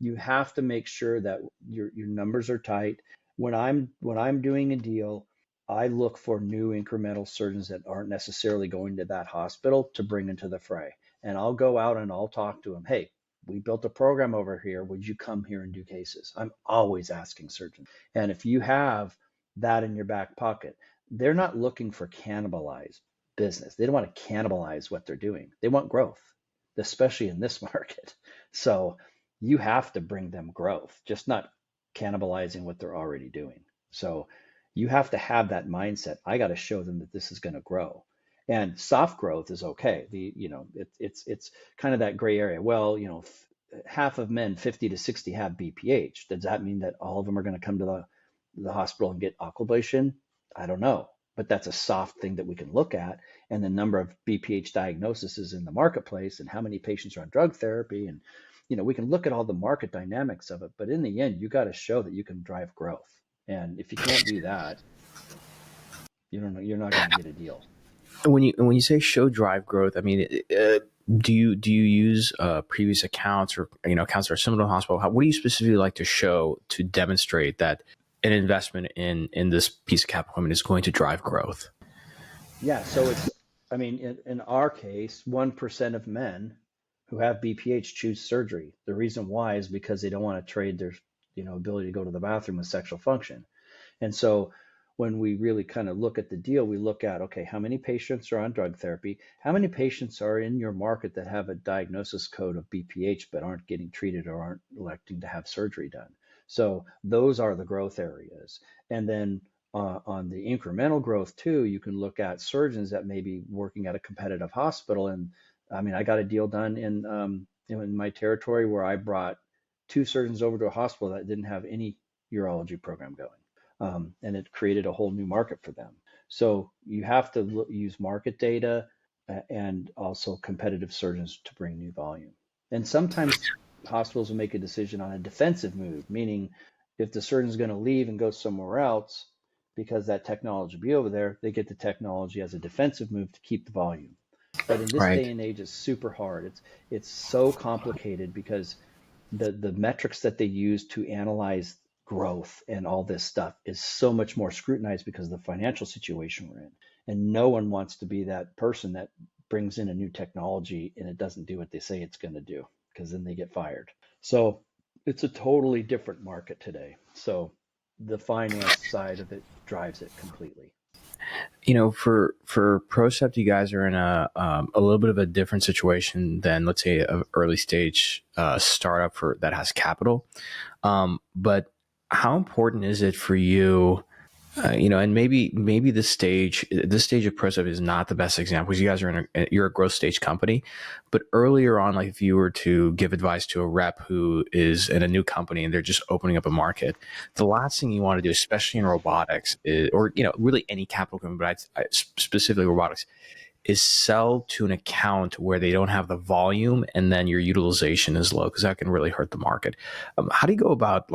you have to make sure that your numbers are tight. When I'm doing a deal, I look for new incremental surgeons that aren't necessarily going to that hospital to bring into the fray. And I'll go out and I'll talk to them. Hey, we built a program over here. Would you come here and do cases? I'm always asking surgeons. And if you have that in your back pocket, they're not looking for cannibalized business. They don't want to cannibalize what they're doing. They want growth, especially in this market. So you have to bring them growth, just not cannibalizing what they're already doing. So you have to have that mindset. I got to show them that this is going to grow, and soft growth is okay. It's kind of that gray area. Well, half of men 50 to 60 have BPH. Does that mean that all of them are going to come to the hospital and get aquablation? I don't know, but that's a soft thing that we can look at, and the number of BPH diagnoses in the marketplace and how many patients are on drug therapy, and we can look at all the market dynamics of it. But in the end, you got to show that you can drive growth. And if you can't do that, you're not going to get a deal. When you say show drive growth, I mean, do you use previous accounts or accounts that are similar to the hospital? What do you specifically like to show to demonstrate that an investment in this piece of capital equipment is going to drive growth? Yeah, so in our case, 1% of men who have BPH choose surgery. The reason why is because they don't want to trade their ability to go to the bathroom with sexual function. And so when we really kind of look at the deal, we look at, okay, how many patients are on drug therapy? How many patients are in your market that have a diagnosis code of BPH but aren't getting treated or aren't electing to have surgery done? So those are the growth areas. And then on the incremental growth too, you can look at surgeons that may be working at a competitive hospital. And I got a deal done in my territory where I brought 2 surgeons over to a hospital that didn't have any urology program going. And it created a whole new market for them. So you have to use market data and also competitive surgeons to bring new volume. And sometimes hospitals will make a decision on a defensive move, meaning if the surgeon's going to leave and go somewhere else because that technology will be over there, they get the technology as a defensive move to keep the volume. But in this day and age, it's super hard. It's so complicated because the metrics that they use to analyze growth and all this stuff is so much more scrutinized because of the financial situation we're in. And no one wants to be that person that brings in a new technology and it doesn't do what they say it's going to do, because then they get fired. So it's a totally different market today. So the finance side of it drives it completely. For Procept, you guys are in a little bit of a different situation than, let's say, an early stage startup that has capital. But how important is it for you? And maybe this stage of Procept is not the best example because you guys are you're a growth stage company. But earlier on, like if you were to give advice to a rep who is in a new company and they're just opening up a market, the last thing you want to do, especially in robotics, or really any capital company, but specifically robotics, is sell to an account where they don't have the volume and then your utilization is low, because that can really hurt the market. How do you go about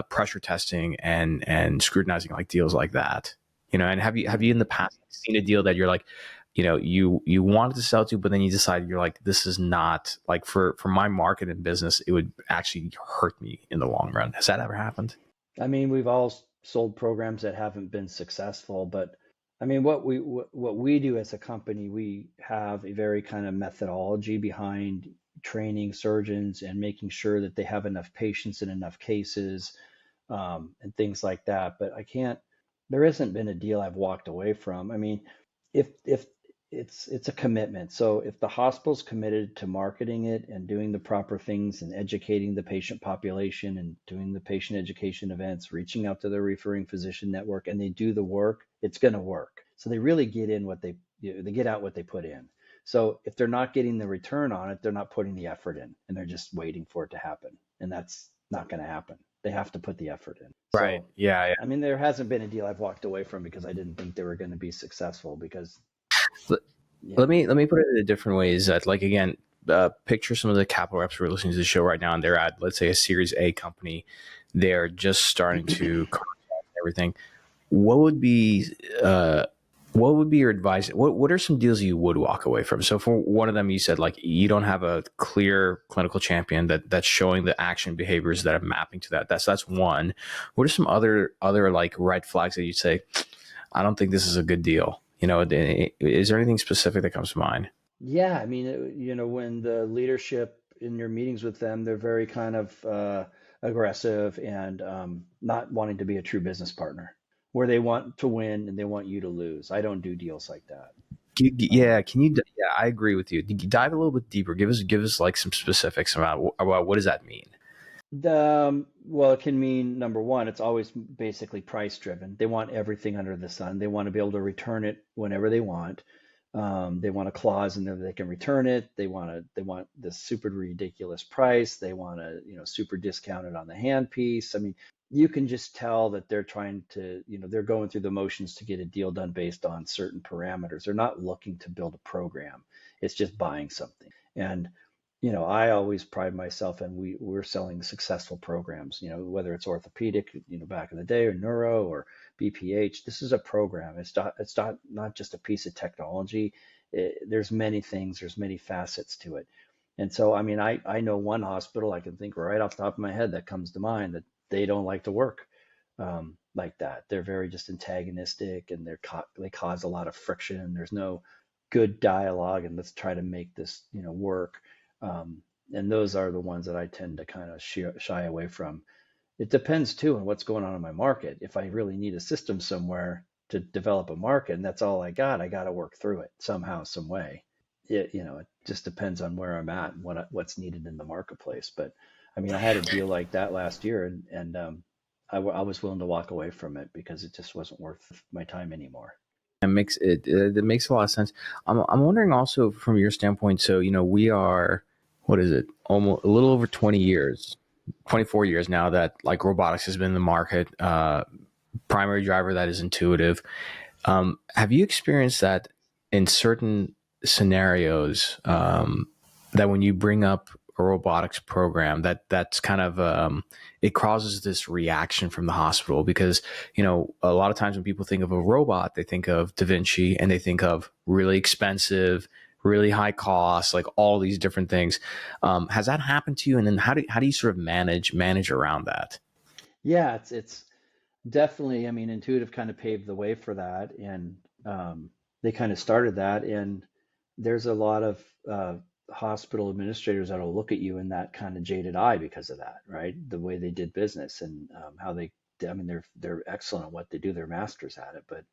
pressure testing and scrutinizing like deals like that? And have you in the past seen a deal that you're like, you wanted to sell to, but then you decided you're like, this is not like for my market and business, it would actually hurt me in the long run. Has that ever happened? I mean, we've all sold programs that haven't been successful, but I mean, what we do as a company, we have a very kind of methodology behind training surgeons and making sure that they have enough patients and enough cases, and things like that. But there hasn't been a deal I've walked away from. I mean, if it's a commitment. So if the hospital's committed to marketing it and doing the proper things and educating the patient population and doing the patient education events, reaching out to their referring physician network, and they do the work, it's going to work. So they really get in they get out what they put in. So if they're not getting the return on it, they're not putting the effort in, and they're just waiting for it to happen. And that's not going to happen. They have to put the effort in. Right. So, yeah. I mean, there hasn't been a deal I've walked away from because I didn't think they were going to be successful because let me put it in a different way. Is that, like, again, picture some of the capital reps who are listening to the show right now, and they're at, let's say, a Series A company. They're just starting to contract everything. What would be your advice? What are some deals you would walk away from? So for one of them, you said like you don't have a clear clinical champion that's showing the action behaviors that are mapping to that. That's one. What are some other like red flags that you'd say, I don't think this is a good deal? Is there anything specific that comes to mind? Yeah, I mean, when the leadership in your meetings with them, they're very kind of aggressive and not wanting to be a true business partner, where they want to win and they want you to lose. I don't do deals like that. Yeah, I agree with you. Dive a little bit deeper. Give us like some specifics about what does that mean? Well, it can mean, number one, it's always basically price driven. They want everything under the sun. They want to be able to return it whenever they want. They want a clause in there that they can return it. They want this super ridiculous price. They want to, super discounted on the hand piece. I mean, you can just tell that they're trying to, they're going through the motions to get a deal done based on certain parameters. They're not looking to build a program. It's just buying something. And I always pride myself, and we're selling successful programs, whether it's orthopedic, back in the day, or neuro or BPH. This is a program. It's not just a piece of technology. There's many things, there's many facets to it. And so, I mean, I know one hospital I can think right off the top of my head that comes to mind that they don't like to work like that. They're very just antagonistic, and they cause a lot of friction. There's no good dialogue, and let's try to make this, work. And those are the ones that I tend to kind of shy away from. It depends too on what's going on in my market. If I really need a system somewhere to develop a market and that's all I got to work through it somehow, some way. It just depends on where I'm at and what's needed in the marketplace. But I mean, I had a deal like that last year, and I was willing to walk away from it because it just wasn't worth my time anymore. It makes a lot of sense. I'm wondering also from your standpoint. So we are, what is it, almost a little over 20 years, 24 years now that like robotics has been in the market. Primary driver that is intuitive. Have you experienced that in certain scenarios, that when you bring up a robotics program, that's kind of it causes this reaction from the hospital? Because a lot of times when people think of a robot, they think of Da Vinci and they think of really expensive, really high costs, like all these different things. Has that happened to you? And then how do you sort of manage around that? Yeah, it's definitely, I mean, Intuitive kind of paved the way for that, and they kind of started that, and there's a lot of hospital administrators that'll look at you in that kind of jaded eye because of that, right? The way they did business and how they I mean, they're excellent at what they do. They're masters at it. But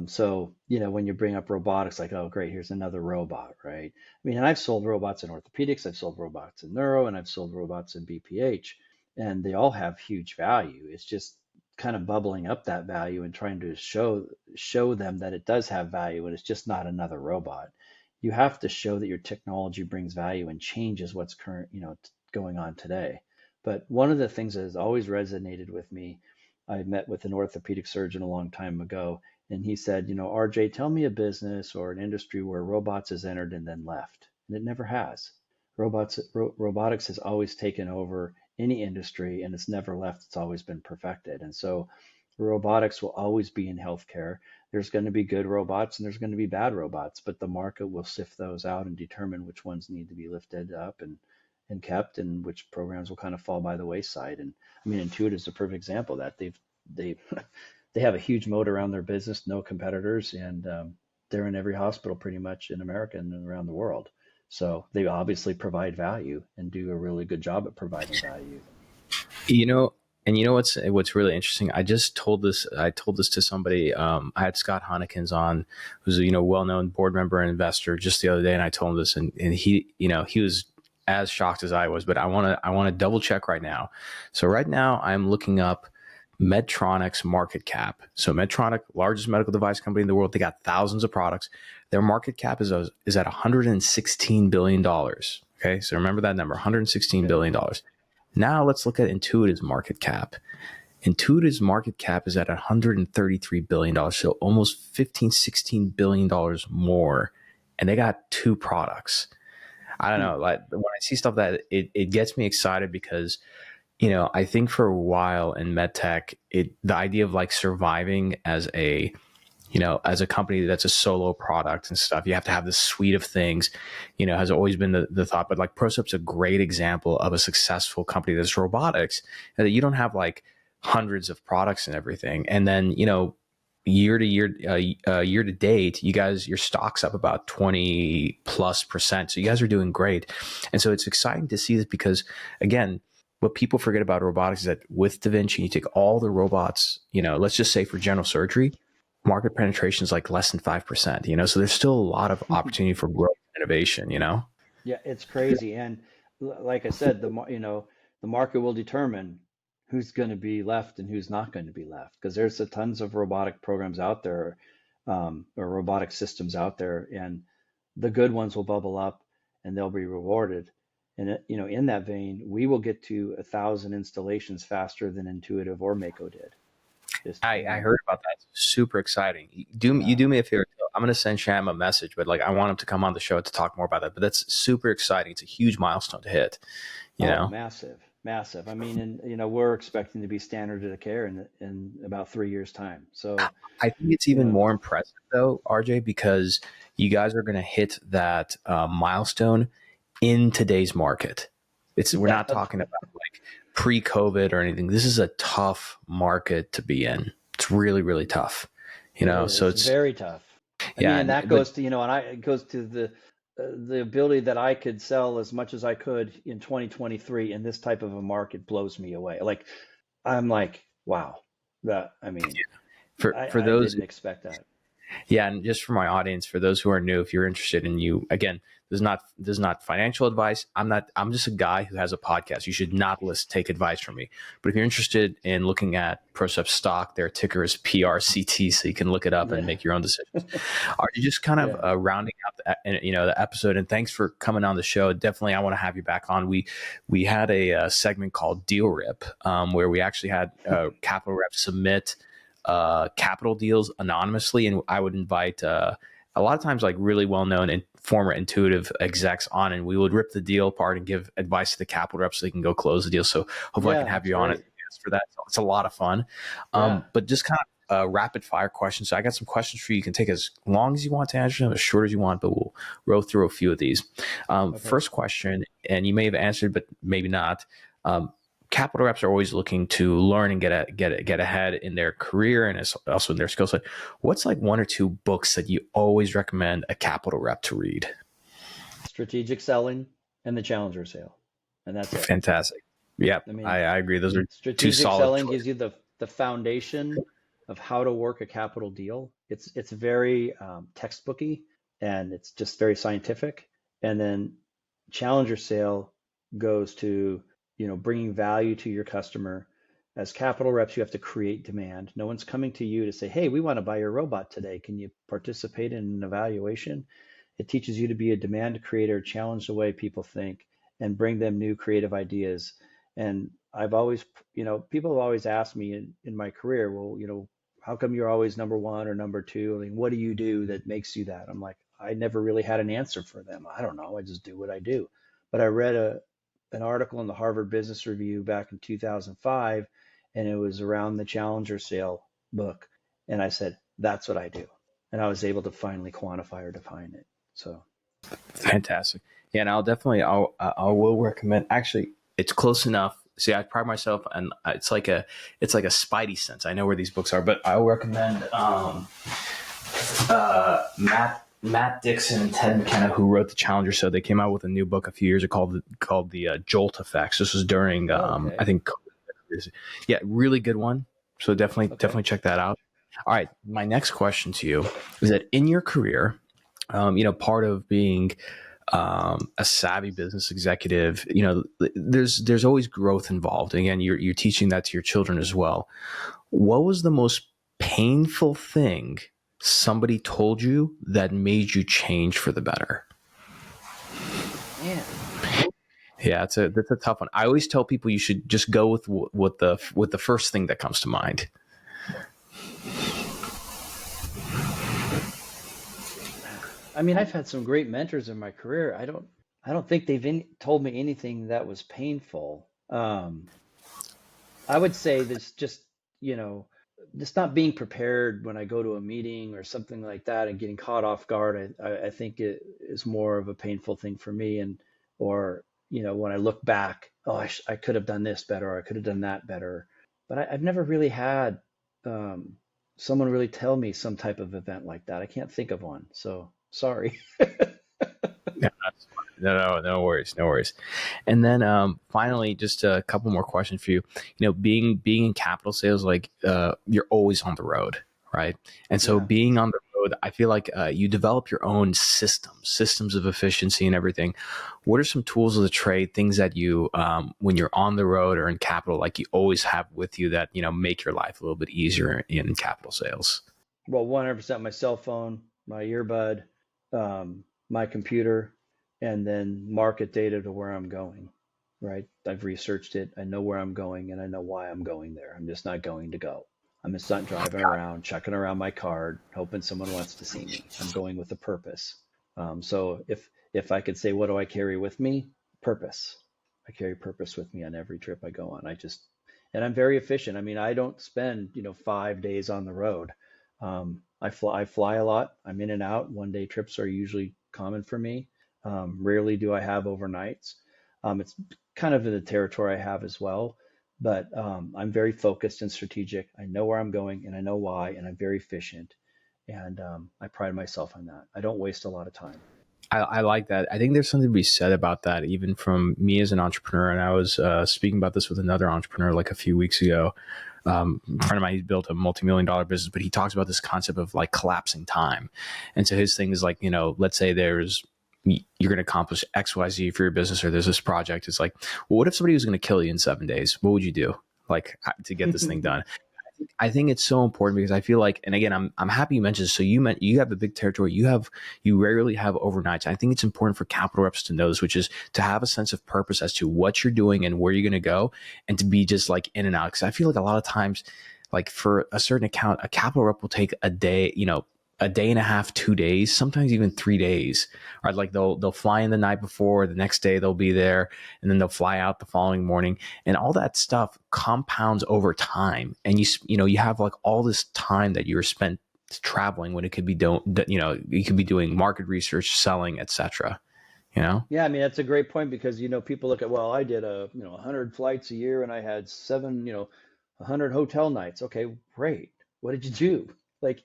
so, when you bring up robotics, like, oh, great, here's another robot, right? I mean, and I've sold robots in orthopedics, I've sold robots in neuro, and I've sold robots in BPH, and they all have huge value. It's just kind of bubbling up that value and trying to show them that it does have value, and it's just not another robot. You have to show that your technology brings value and changes what's current, going on today. But one of the things that has always resonated with me, I met with an orthopedic surgeon a long time ago, and he said, RJ, tell me a business or an industry where robots has entered and then left. And it never has. Robotics has always taken over any industry, and it's never left. It's always been perfected. And so robotics will always be in healthcare. There's going to be good robots and there's going to be bad robots, but the market will sift those out and determine which ones need to be lifted up and kept, and which programs will kind of fall by the wayside. And I mean, Intuit is a perfect example of that. They have a huge moat around their business, no competitors, and they're in every hospital pretty much in America and around the world. So they obviously provide value and do a really good job at providing value. And what's really interesting? I told this to somebody. I had Scott Honekins on, who's a well-known board member and investor, just the other day, and I told him this, and he he was as shocked as I was. But I want to double check right now. So right now I'm looking up Medtronic's market cap. So Medtronic, largest medical device company in the world, they got thousands of products. Their market cap is at $116 billion. Okay, so remember that number, $116 billion. Now let's look at Intuitive's market cap. Intuitive's market cap is at $133 billion, so almost $16 billion more. And they got two products. I don't know, like when I see stuff that it gets me excited because, I think for a while in medtech, the idea of like surviving as a company that's a solo product and stuff, you have to have this suite of things, has always been the thought. But like Procept's a great example of a successful company that's robotics, and that you don't have like hundreds of products and everything. And then, year to date, your stock's up about 20+%. So you guys are doing great. And so it's exciting to see this because, again, what people forget about robotics is that with Da Vinci, you take all the robots, let's just say for general surgery, market penetration is like less than 5%, so there's still a lot of opportunity for growth and innovation, Yeah, it's crazy. And like I said, the market will determine who's going to be left and who's not going to be left, because there's tons of robotic programs out there, or robotic systems out there, and the good ones will bubble up and they'll be rewarded. And in that vein, we will get to 1,000 installations faster than Intuitive or Mako did. I heard about that. It's super exciting. You do me a favor. I'm going to send Sham a message, but like I want him to come on the show to talk more about that. But that's super exciting. It's a huge milestone to hit. Massive. I mean, and we're expecting to be standard of care in about 3 years' time. So I think it's even more impressive though, RJ, because you guys are going to hit that milestone in today's market. We're not talking about like pre-COVID or anything. This is a tough market to be in. It's really, really tough. So it's very tough. It goes to the ability that I could sell as much as I could in 2023 in this type of a market blows me away. Like I'm like, wow. I those didn't expect that. Yeah, and just for my audience, for those who are new, if you're interested in this is not financial advice. I'm just a guy who has a podcast. You should not take advice from me. But if you're interested in looking at Procept stock, their ticker is PRCT, so you can look it up and make your own decisions. Are you just kind of rounding up the episode? And thanks for coming on the show. Definitely, I want to have you back on. We had a segment called Deal Rip, where we actually had capital reps submit capital deals anonymously, and I would invite a lot of times like really well-known and former Intuitive execs on, and we would rip the deal apart and give advice to the capital reps so they can go close the deal. So hopefully I can have you on it for that. So it's a lot of fun. But just kind of rapid fire questions. So I got some questions for you. You can take as long as you want to answer them, as short as you want, but we'll roll through a few of these. First question, and you may have answered, but maybe not. Capital reps are always looking to learn and get ahead in their career and also in their skill set. What's like one or two books that you always recommend a capital rep to read? Strategic Selling and The Challenger Sale, and that's it. Fantastic. Yeah, I agree. Those are two solid selling choices. gives you the foundation of how to work a capital deal. It's very textbooky, and it's just very scientific. And then challenger sale goes to, bringing value to your customer. As capital reps, you have to create demand. No one's coming to you to say, hey, we want to buy your robot today. Can you participate in an evaluation? It teaches you to be a demand creator, challenge the way people think, and bring them new creative ideas. And I've always, people have always asked me in my career, well, how come you're always number one or number two? I mean, what do you do that makes you that? I'm like, I never really had an answer for them. I don't know. I just do what I do. But I read an article in the Harvard Business Review back in 2005, and it was around the challenger sale book. And I said, that's what I do. And I was able to finally quantify or define it. So fantastic. Yeah, and I will recommend. Actually, it's close enough. See, I pride myself, and it's like a spidey sense. I know where these books are, but I will recommend Matt Dixon and Ted McKenna, who wrote the Challenger. So they came out with a new book a few years ago called the Jolt Effects. This was during I think, yeah, really good one. So definitely check that out. All right, my next question to you is that in your career, part of being a savvy business executive, there's always growth involved. And again, you're teaching that to your children as well. What was the most painful thing somebody told you that made you change for the better? Yeah. Yeah, that's a tough one. I always tell people you should just go with the first thing that comes to mind. I mean, I've had some great mentors in my career. I don't think they've told me anything that was painful. I would say this just not being prepared when I go to a meeting or something like that and getting caught off guard. I think it is more of a painful thing for me, or when I look back, oh, I could have done this better, or I could have done that better. But I've never really had someone really tell me some type of event like that. I can't think of one. So sorry. No worries. And then finally, just a couple more questions for you. Being in capital sales, like you're always on the road, right? And so being on the road, I feel like you develop your own systems of efficiency and everything. What are some tools of the trade, things that you, when you're on the road or in capital, like you always have with you that, make your life a little bit easier in capital sales? Well, 100% my cell phone, my earbud, my computer, and then market data to where I'm going, right? I've researched it. I know where I'm going, and I know why I'm going there. I'm just not going to go. I'm just not driving around, checking around my card, hoping someone wants to see me. I'm going with a purpose. So if I could say, what do I carry with me? Purpose. I carry purpose with me on every trip I go on. And I'm very efficient. I mean, I don't spend, 5 days on the road. I fly a lot. I'm in and out. 1-day trips are usually common for me. Rarely do I have overnights. It's kind of in the territory I have as well, but I'm very focused and strategic. I know where I'm going and I know why, and I'm very efficient. And I pride myself on that. I don't waste a lot of time. I like that. I think there's something to be said about that, even from me as an entrepreneur. And I was speaking about this with another entrepreneur like a few weeks ago. A friend of mine, he's built a multi-million-dollar business, but he talks about this concept of like collapsing time. And so his thing is like, let's say you're going to accomplish X, Y, Z for your business, or there's this project. It's like, well, what if somebody was going to kill you in 7 days? What would you do, like, to get this thing done? I think it's so important because I feel like, and again, I'm happy you mentioned this. So you have a big territory. You rarely have overnights. I think it's important for capital reps to know this, which is to have a sense of purpose as to what you're doing and where you're going to go, and to be just like in and out. Because I feel like a lot of times, like for a certain account, a capital rep will take a day, a day and a half, 2 days, sometimes even 3 days. Or like they'll fly in the night before, the next day they'll be there, and then they'll fly out the following morning, and all that stuff compounds over time. And you have like all this time that you're spent traveling when it could be you could be doing market research, selling, etc. Yeah, I mean that's a great point because people look at, well, I did 100 flights a year and I had 100 hotel nights. Okay, great. What did you do? Like,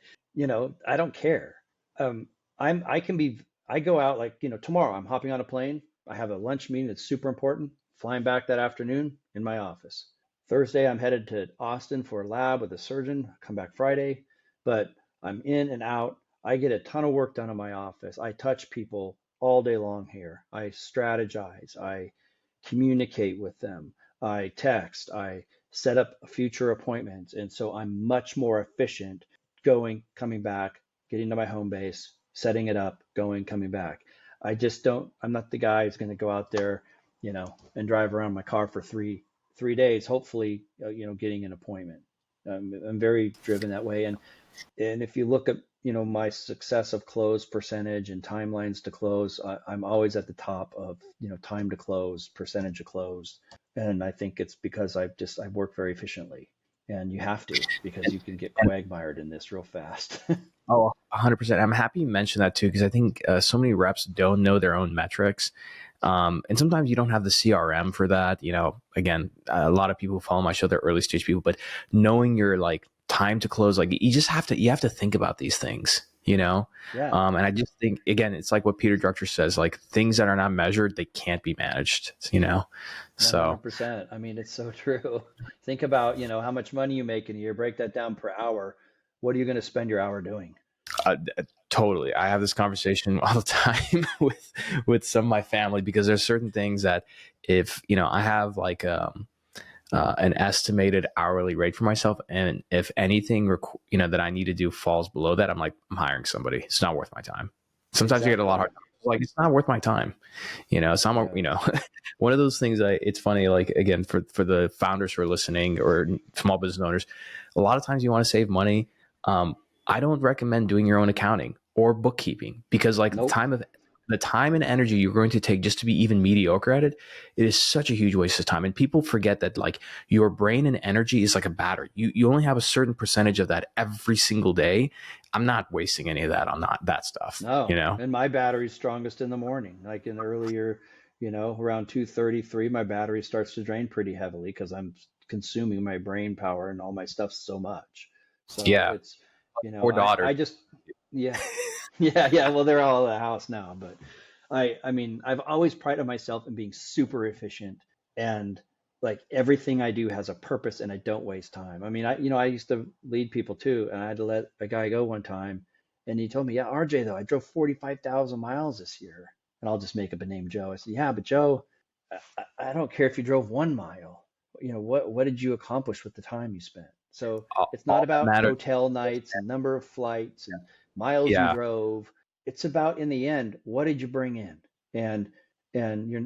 I don't care. I go out like, tomorrow I'm hopping on a plane. I have a lunch meeting that's super important, flying back that afternoon in my office. Thursday, I'm headed to Austin for a lab with a surgeon, come back Friday, but I'm in and out. I get a ton of work done in my office. I touch people all day long here. I strategize. I communicate with them. I text. I set up future appointments. And so I'm much more efficient going, coming back, getting to my home base, setting it up, going, coming back. I'm not the guy who's going to go out there, and drive around my car for three days, hopefully, getting an appointment. I'm very driven that way. And if you look at, my success of close percentage and timelines to close, I'm always at the top of, time to close, percentage of close. And I think it's because I work very efficiently, and you have to, because you can get quagmired in this real fast. Oh, 100%. I'm happy you mentioned that too, because I think so many reps don't know their own metrics. And sometimes you don't have the CRM for that. Again, a lot of people who follow my show, they're early stage people, but knowing your like time to close, like you have to think about these things, Yeah. And I just think, again, it's like what Peter Drucker says, like things that are not measured, they can't be managed, so 100%. I mean, it's so true. Think about, how much money you make in a year, break that down per hour. What are you going to spend your hour doing? Totally. I have this conversation all the time with some of my family, because there's certain things that if, I have like an estimated hourly rate for myself, and if anything, that I need to do falls below that, I'm hiring somebody. It's not worth my time. Sometimes you get a lot hard. Like, it's not worth my time. So I'm, one of those things it's funny, like, again, for the founders who are listening or small business owners, a lot of times you want to save money. I don't recommend doing your own accounting or bookkeeping, because Nope. the time and energy you're going to take just to be even mediocre at it is such a huge waste of time. And people forget that, like, your brain and energy is like a battery. You only have a certain percentage of that every single day. I'm not wasting any of that on that stuff. No. And my battery's strongest in the morning, like in the earlier, around 2:33, my battery starts to drain pretty heavily because I'm consuming my brain power and all my stuff so much. So Yeah. it's, Poor daughter. I just, yeah. Yeah. Well, they're all at the house now, but I mean, I've always prided myself in being super efficient, and like everything I do has a purpose, and I don't waste time. I mean, I used to lead people too, and I had to let a guy go one time, and he told me, yeah, RJ, though, I drove 45,000 miles this year. And I'll just make up a name, Joe. I said, yeah, but Joe, I don't care if you drove 1 mile. What did you accomplish with the time you spent? So it's not about hotel nights and number of flights and miles you drove. It's about, in the end, what did you bring in? And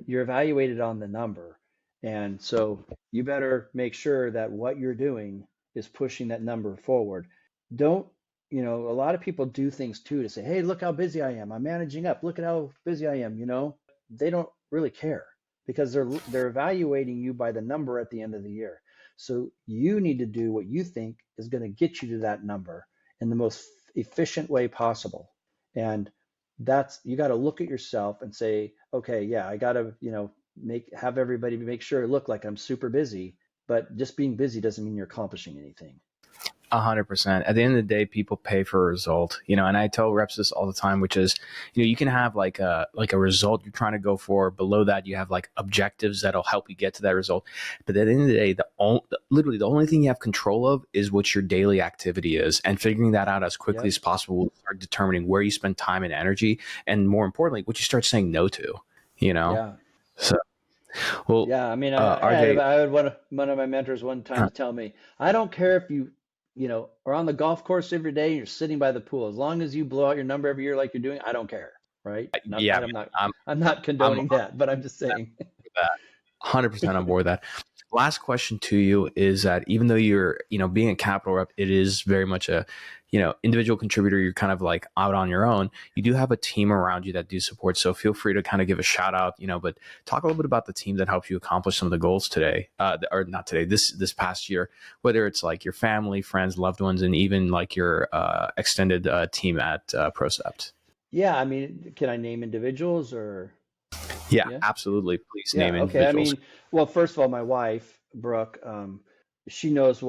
you're evaluated on the number. And so you better make sure that what you're doing is pushing that number forward. Don't, a lot of people do things too to say, hey, look how busy I am. I'm managing up. Look at how busy I am. They don't really care, because they're evaluating you by the number at the end of the year. So you need to do what you think is going to get you to that number in the most efficient way possible. And you got to look at yourself and say, okay, yeah, I got to, have everybody make sure it look like I'm super busy, but just being busy doesn't mean you're accomplishing anything. 100%. At the end of the day, people pay for a result, and I tell reps this all the time, which is, you can have like a result you're trying to go for. Below that, you have like objectives that'll help you get to that result. But at the end of the day, literally the only thing you have control of is what your daily activity is, and figuring that out as quickly as possible will start determining where you spend time and energy, and more importantly, what you start saying no to. Yeah. So. Well, yeah, I mean, RJ, I had one of my mentors one time tell me, I don't care if you are on the golf course every day and you're sitting by the pool. As long as you blow out your number every year like you're doing, I don't care, right? I'm not condoning that, but I'm just saying. 100% on board with that. Last question to you is that even though you're, being a capital rep, it is very much a, individual contributor. You're kind of like out on your own. You do have a team around you that do support. So feel free to kind of give a shout out, but talk a little bit about the team that helps you accomplish some of the goals today, or not today, this past year, whether it's like your family, friends, loved ones, and even like your extended team at Procept. Yeah. I mean, can I name individuals or? Yeah, absolutely. Please name individuals. I mean, well, first of all, my wife, Brooke, she knows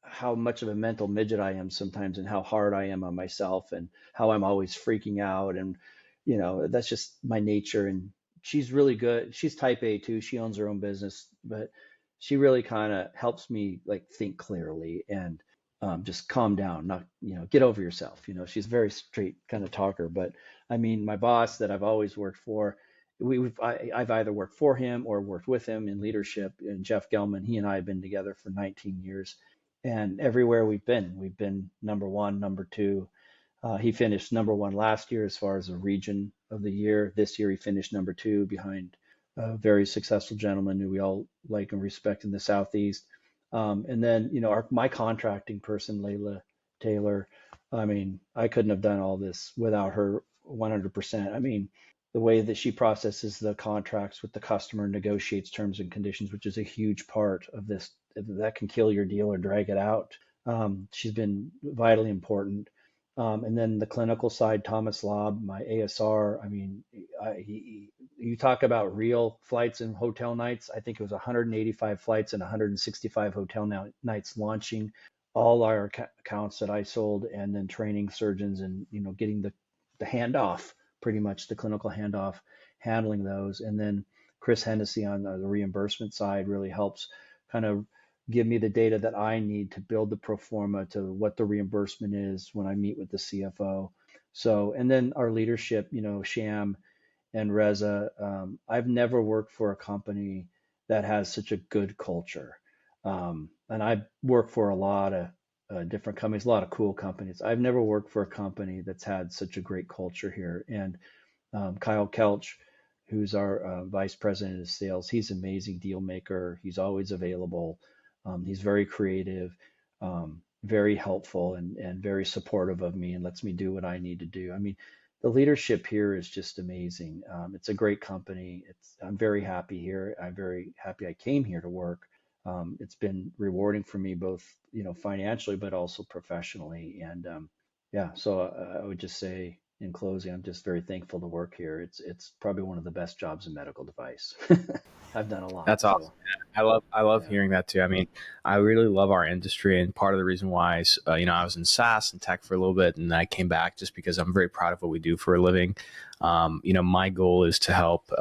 how much of a mental midget I am sometimes, and how hard I am on myself, and how I'm always freaking out. And, that's just my nature. And she's really good. She's type A too. She owns her own business, but she really kind of helps me like think clearly and just calm down, not, get over yourself. She's a very straight kind of talker, but I mean, my boss that I've always worked for, I've either worked for him or worked with him in leadership. And Jeff Gelman, he and I have been together for 19 years, and everywhere we've been number one, number two. He finished number one last year as far as a region of the year. This year he finished number two behind a very successful gentleman who we all like and respect in the Southeast. And then, my contracting person, Layla Taylor, I mean, I couldn't have done all this without her 100%. I mean, the way that she processes the contracts with the customer, negotiates terms and conditions, which is a huge part of this, that can kill your deal or drag it out. She's been vitally important. And then the clinical side, Thomas Lobb, my ASR, I mean, you talk about real flights and hotel nights. I think it was 185 flights and 165 hotel nights launching all our accounts that I sold, and then training surgeons and, getting the handoff, pretty much the clinical handoff, handling those. And then Chris Hennessy on the reimbursement side really helps kind of give me the data that I need to build the pro forma to what the reimbursement is when I meet with the CFO. So, and then our leadership, Sham and Reza, I've never worked for a company that has such a good culture. And I've worked for a lot of different companies, a lot of cool companies. I've never worked for a company that's had such a great culture here. And Kyle Kelch, who's our vice president of sales, he's an amazing deal maker. He's always available. He's very creative, very helpful, and very supportive of me and lets me do what I need to do. I mean, the leadership here is just amazing. It's a great company. I'm very happy here. I'm very happy I came here to work. It's been rewarding for me both, financially, but also professionally. And so I would just say in closing, I'm just very thankful to work here. It's probably one of the best jobs in medical device. I've done a lot. That's awesome. So, I love hearing that too. I mean, I really love our industry, and part of the reason why is, I was in SaaS and tech for a little bit, and I came back just because I'm very proud of what we do for a living. My goal is to help,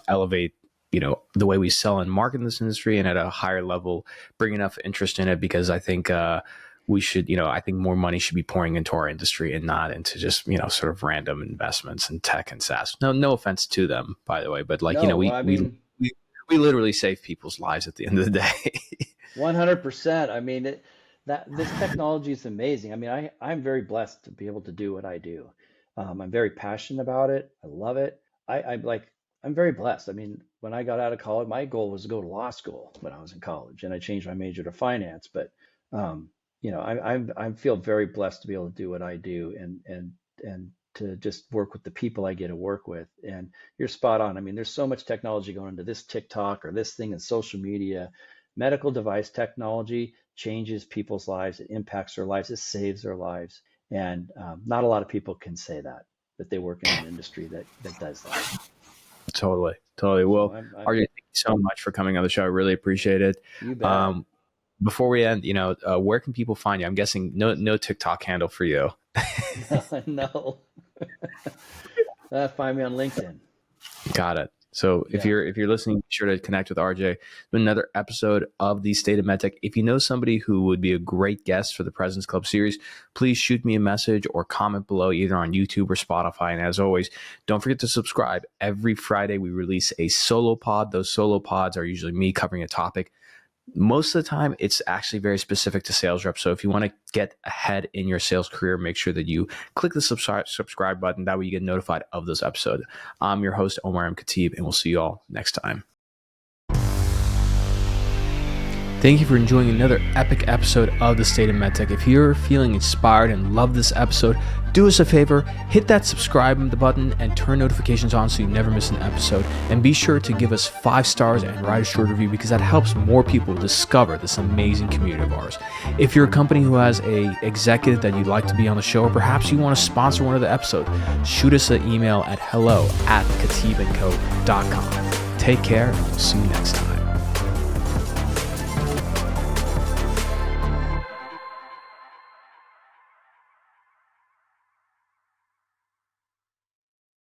elevate, the way we sell and market in this industry, and at a higher level, bring enough interest in it, because I think we should, I think more money should be pouring into our industry and not into just, sort of random investments in tech and SaaS. No offense to them, by the way, but we literally save people's lives at the end of the day. 100%. I mean, this technology is amazing. I mean, I'm very blessed to be able to do what I do. I'm very passionate about it. I love it. I'm very blessed. I mean, when I got out of college, my goal was to go to law school when I was in college, and I changed my major to finance. But I feel very blessed to be able to do what I do, and to just work with the people I get to work with. And you're spot on. I mean, there's so much technology going into this TikTok or this thing in social media. Medical device technology changes people's lives. It impacts their lives. It saves their lives. And not a lot of people can say that they work in an industry that does that. Totally. Well, RJ, thank you so much for coming on the show. I really appreciate it. You bet. Before we end, where can people find you? I'm guessing no TikTok handle for you. No. Find me on LinkedIn. Got it. So if you're listening, be sure to connect with RJ. Another episode of the State of MedTech. If you know somebody who would be a great guest for the President's Club series, please shoot me a message or comment below, either on YouTube or Spotify. And as always, don't forget to subscribe. Every Friday we release a solo pod. Those solo pods are usually me covering a topic. Most of the time, it's actually very specific to sales reps. So if you want to get ahead in your sales career, make sure that you click the subscribe button. That way you get notified of those episodes. I'm your host, Omar M. Khateeb, and we'll see you all next time. Thank you for enjoying another epic episode of the State of MedTech. If you're feeling inspired and love this episode, do us a favor, hit that subscribe button and turn notifications on so you never miss an episode. And be sure to give us 5 stars and write a short review, because that helps more people discover this amazing community of ours. If you're a company who has a executive that you'd like to be on the show, or perhaps you want to sponsor one of the episodes, shoot us an email at hello@khateebandco.com. Take care, and we'll see you next time.